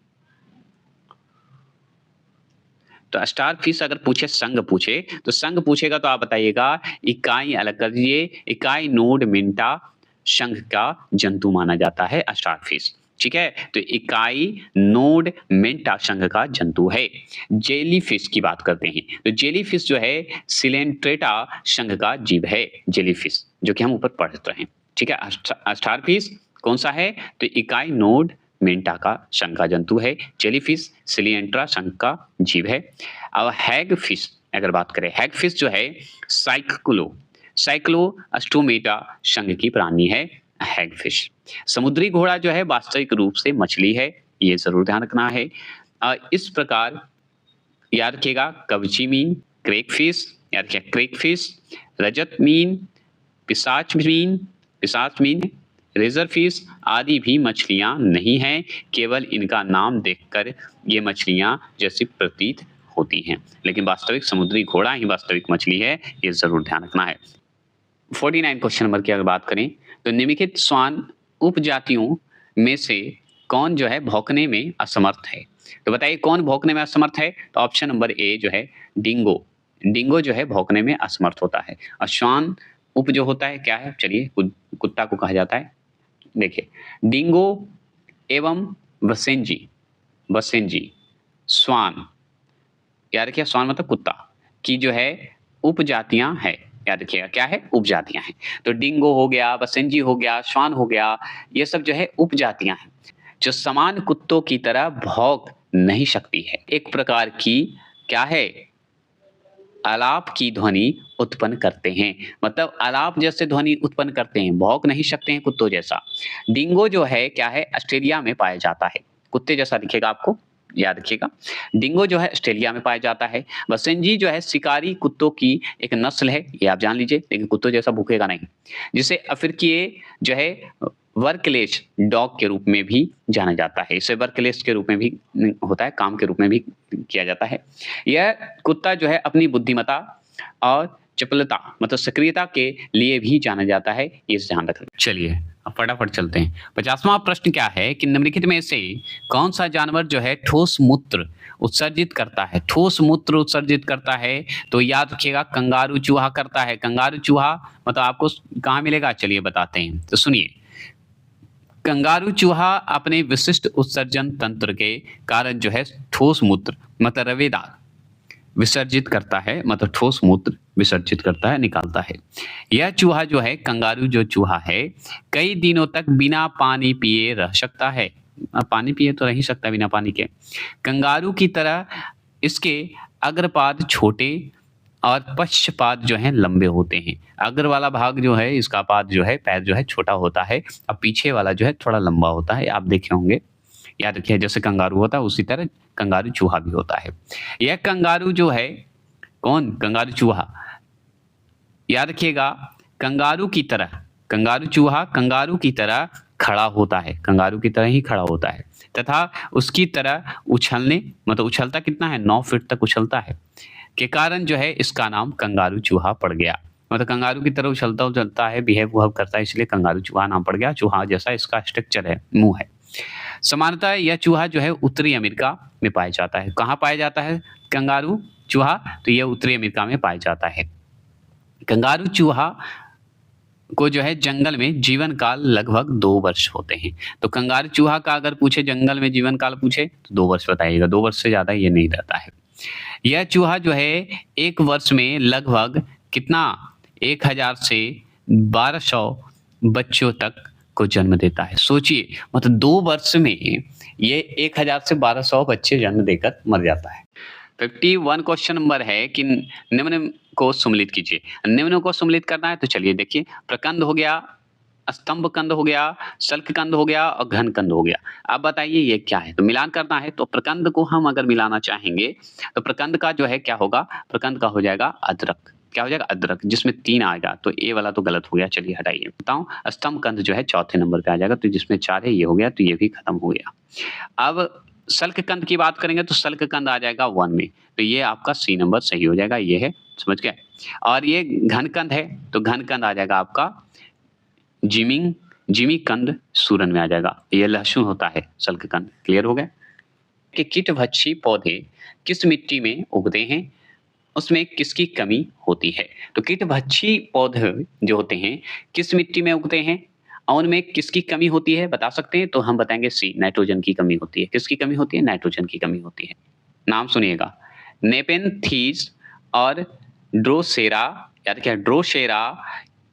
A: तो स्टार फिश अगर पूछे, संघ पूछे, तो संघ पूछेगा तो आप बताइएगा इकाई अलग कर दीजिए। इकाई नोड मिंटा संघ का जंतु माना जाता है स्टार फिश। ठीक है, तो इकाई नोड मेंटा संघ का जंतु है। जेली फिश की बात करते हैं, तो जेली फिश जो है सिलेंट्रेटा संघ का जीव है। जेली फिश जो कि हम ऊपर पढ़ रहे हैं। ठीक है, स्टार फिश कौन सा है? तो इकाई नोड मेंटा का संघ का जंतु है। जेलीफिश सिलिएंट्रा संघ का जीव है। अब हैग फिश अगर बात करें, हैग फिश जो है साइक्लोस्टोमेटा संघ की प्राणी है हैग फिश। समुद्री घोड़ा जो है वास्तविक रूप से मछली है, ये जरूर ध्यान रखना है। इस प्रकार याद रखिएगा, कवची मीन, क्रेक फिश, याद रखिएगा क्रेक फिश, रजत मीन, पिशाच मीन, रेजर फिश आदि भी मछलियां नहीं हैं, केवल इनका नाम देखकर ये मछलियां जैसी प्रतीत होती हैं, लेकिन वास्तविक समुद्री घोड़ा ही वास्तविक मछली है, ये जरूर ध्यान रखना है। 49 क्वेश्चन नंबर की अगर बात करें तो निम्नलिखित श्वान उपजातियों में से कौन जो है भौंकने में असमर्थ है? तो बताइए कौन भौंकने में असमर्थ है? तो ऑप्शन नंबर ए जो है डिंगो जो है भौंकने में असमर्थ होता है। और श्वान उप जो होता है क्या है? चलिए, कुत्ता को कहा जाता है। देखिए, डिंगो एवं वसेंजी श्वान, याद रखिए, श्वान मतलब कुत्ता की जो है उपजातियां है। याद रखिएगा क्या है? उपजातियां हैं। तो डिंगो हो गया, वसेंजी हो गया, श्वान हो गया, ये सब जो है उपजातियां हैं जो समान कुत्तों की तरह भौंक नहीं सकती है। एक प्रकार की क्या है? आलाप की ध्वनि उत्पन्न करते हैं, मतलब आलाप जैसे ध्वनि उत्पन्न करते हैं, भौंक नहीं सकते हैं कुत्तों जैसा। डिंगो जो है क्या है? ऑस्ट्रेलिया में पाया जाता है, कुत्ते जैसा दिखेगा आपको, याद रखिएगा। डिंगो जो है ऑस्ट्रेलिया में पाया जाता है। वसेंजी जो है शिकारी कुत्तों की एक नस्ल है, ये आप जान लीजिए, लेकिन कुत्तों जैसा भूखेगा नहीं, जिसे अफ्रीकीय जो है वर्कलेस डॉग के रूप में भी जाना जाता है। इसे वर्कलेस के रूप में भी होता है, काम के रूप में भी किया जाता है। यह कुत्ता जो है अपनी बुद्धिमत्ता और चपलता मतलब सक्रियता के लिए भी जाना जाता है, ये ध्यान रखना। चलिए अब फटाफट चलते हैं। 50वां प्रश्न क्या है कि निम्नलिखित में से कौन सा जानवर जो है ठोस मूत्र उत्सर्जित करता है? ठोस मूत्र उत्सर्जित करता है तो याद रखिएगा कंगारू चूहा करता है। कंगारू चूहा मतलब आपको कहाँ मिलेगा? चलिए बताते हैं, तो सुनिए। कंगारू चूहा अपने विशिष्ट उत्सर्जन तंत्र के कारण जो है ठोस मूत्र मतलब रवेदार विसर्जित करता है, मतलब ठोस मूत्र विसर्जित करता है, निकालता है। यह चूहा जो है, कंगारू जो चूहा है, कई दिनों तक बिना पानी पिए रह सकता है। पानी पिए तो रह ही सकता है बिना पानी के। कंगारू की तरह इसके अग्रपाद छोटे और पश्चपाद जो है लंबे होते हैं। अग्र वाला भाग जो है, इसका पाद जो है, पैर जो है छोटा होता है और पीछे वाला जो है थोड़ा लंबा होता है। आप देखे होंगे, याद रखिए, जैसे कंगारू होता है उसी तरह कंगारू चूहा भी होता है। यह कंगारू जो है, कौन? कंगारू चूहा। याद रखिएगा, कंगारू की तरह, कंगारू चूहा कंगारू की तरह खड़ा होता है, कंगारू की तरह ही खड़ा होता है तथा उसकी तरह उछलने, मतलब उछलता कितना है, 9 फीट तक उछलता है, के कारण जो है इसका नाम कंगारू चूहा पड़ गया। मतलब कंगारू की तरह उछलता उछलता है, बिहेव वह करता है, इसलिए कंगारू चूहा नाम पड़ गया। चूहा जैसा इसका स्ट्रक्चर है, मुंह है। सामान्यतः यह चूहा जो है उत्तरी अमेरिका में पाया जाता है। कहाँ पाया जाता है कंगारू चूहा? तो यह उत्तरी अमेरिका में पाया जाता है। कंगारू चूहा को जो है जंगल में जीवन काल लगभग 2 वर्ष होते हैं। तो कंगारू चूहा का अगर पूछे जंगल में जीवन काल पूछे तो 2 वर्ष बताइएगा, 2 वर्ष से ज्यादा ये नहीं रहता है। यह चूहा जो है 1 वर्ष में लगभग कितना, 1000 से 1200 बच्चों तक को जन्म देता है। सोचिए, मतलब 2 वर्ष में ये 1000 से 1200 बच्चे जन्म देकर मर जाता है। 51 क्वेश्चन नंबर है कि निम्न को सम्मिलित कीजिए। निम्न को सम्मिलित करना है तो चलिए देखिए, प्रकंद हो गया, स्तंभ कंद हो गया, शल्क कंद हो गया और घन कंद हो गया। अब बताइए ये क्या है? तो मिलान करना है। तो प्रकंद को हम अगर मिलाना चाहेंगे तो प्रकंद का जो है क्या होगा, प्रकंद का हो जाएगा अदरक। क्या हो जाएगा? अदरक, जिसमें 3 आएगा। तो ए वाला तो गलत हो गया, चलिए हटाइए। बताऊं, स्तंभ कंद जो है चौथे नंबर पे आ जाएगा, तो जिसमें 4 है ये हो गया, तो ये भी खत्म हो गया। अब शल्क कंद की बात करेंगे तो शल्क कंद आ जाएगा 1 में, तो ये आपका सी नंबर सही हो जाएगा, ये है, समझ गए। और ये घन कंद है तो घन कंद आ जाएगा आपका जिमी कंद सूरन में आ जाएगा, ये लहसुन होता है शल्क कंद। क्लियर हो गया कि कीटभक्षी पौधे किस मिट्टी में उगते हैं, उसमें किसकी कमी होती है। तो कीटभक्षी पौधे जो होते हैं किस मिट्टी में उगते हैं और उनमें किसकी कमी होती है, बता सकते हैं? तो हम बताएंगे सी, नाइट्रोजन की कमी होती है। किसकी कमी होती है? नाइट्रोजन की कमी होती है। नाम सुनिएगा, नेपेंथीज और ड्रोसेरा, याद क्या, ड्रोसेरा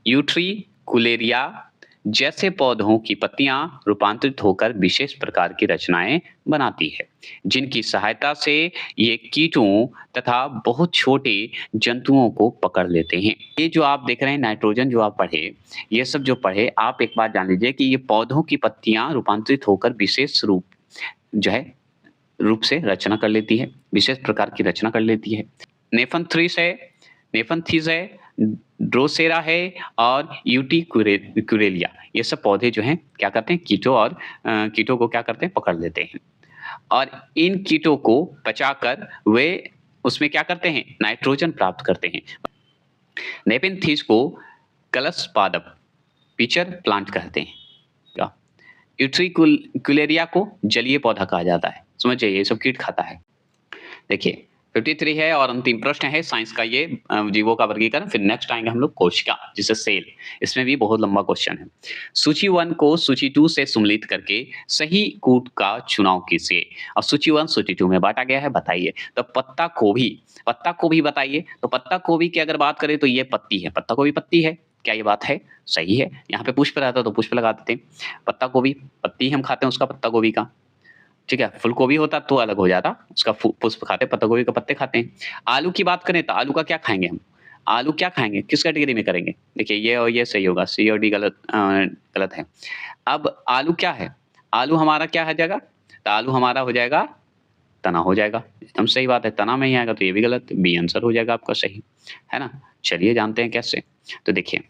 A: यूट्रिकुलेरिया जैसे पौधों की पत्तियां रूपांतरित होकर विशेष प्रकार की रचनाएं बनाती है, जिनकी सहायता से ये कीटों तथा बहुत छोटे जंतुओं को पकड़ लेते हैं। ये जो आप देख रहे हैं नाइट्रोजन जो आप पढ़े, ये सब जो पढ़े, आप एक बात जान लीजिए कि ये पौधों की पत्तियां रूपांतरित होकर विशेष रूप जो है रूप से रचना कर लेती है, विशेष प्रकार की रचना कर लेती है। नेफंथीस है, ड्रोसेरा है और यूटिकुरेलिया, ये सब पौधे जो हैं क्या करते हैं, कीटों को क्या करते हैं, पकड़ लेते हैं। और इन कीटों को बचाकर वे उसमें क्या करते हैं, नाइट्रोजन प्राप्त करते हैं। नेपेंथीस को कलश पादप पिचर प्लांट कहते हैं। यूट्रिकुलेरिया को जलीय पौधा कहा जाता है। समझिए, ये सब कीट खाता है। देखिए 53 है और अंतिम प्रश्न है साइंस का, ये जीवों का वर्गीकरण। फिर नेक्स्ट आएंगे हम लोग कोशिका, जिसे सेल। इसमें भी बहुत लंबा क्वेश्चन है। सूची 1 को सूची 2 से सम्मिलित करके सही कूट का चुनाव कीजिए। और सूची 1 सूची 2 में बांटा गया है, बताइए। तो पत्ता गोभी बताइए। तो पत्ता गोभी की अगर बात करें तो ये पत्ती है, पत्ता गोभी पत्ती है। क्या ये बात है? सही है। यहाँ पे पुष्प रहता तो पुष्प लगा देते। पत्ता गोभी पत्ती हम खाते हैं उसका, पत्ता गोभी का, ठीक है। फूल गोभी होता तो अलग हो जाता, उसका पुष्प खाते हैं, पत्ता गोभी का पत्ते खाते हैं। आलू की बात करें तो आलू का क्या खाएंगे हम, आलू क्या खाएंगे, किस कैटेगरी में करेंगे? देखिए ये और ये सही होगा, सी और डी गलत है। अब आलू क्या है, आलू हमारा क्या हो जाएगा? तो आलू हमारा हो जाएगा तना, हो जाएगा, एकदम सही बात है। तना में ही आएगा तो ये भी गलत, बी आंसर हो जाएगा आपका सही, है ना। चलिए जानते हैं कैसे। तो देखिए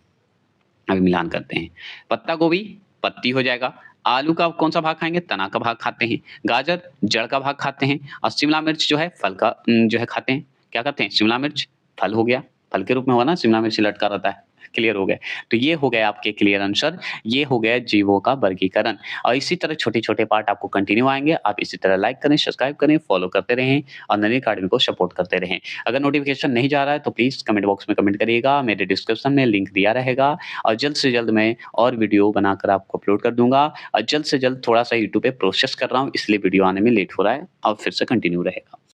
A: अभी मिलान करते हैं। पत्ता गोभी पत्ती हो जाएगा, आलू का कौन सा भाग खाएंगे, तना का भाग खाते हैं। गाजर जड़ का भाग खाते हैं। और शिमला मिर्च जो है फल का जो है खाते हैं। क्या खाते हैं? शिमला मिर्च फल हो गया, फल के रूप में हुआ ना, शिमला मिर्च लटका रहता है। क्लियर हो गया। तो ये हो गया आपके क्लियर आंसर, ये हो गया जीवों का वर्गीकरण। और इसी तरह छोटे छोटे पार्ट आपको कंटिन्यू आएंगे। आप इसी तरह लाइक करें, सब्सक्राइब करें, फॉलो करते रहें और ननी अकेडमी को सपोर्ट करते रहें। अगर नोटिफिकेशन नहीं जा रहा है तो प्लीज कमेंट बॉक्स में कमेंट करिएगा, मेरे डिस्क्रिप्शन में लिंक दिया रहेगा। और जल्द से जल्द मैं और वीडियो बनाकर आपको अपलोड कर दूंगा। और जल्द से जल्द थोड़ा सा यूट्यूब पे प्रोसेस कर रहा हूँ, इसलिए वीडियो आने में लेट हो रहा है, और फिर से कंटिन्यू रहेगा।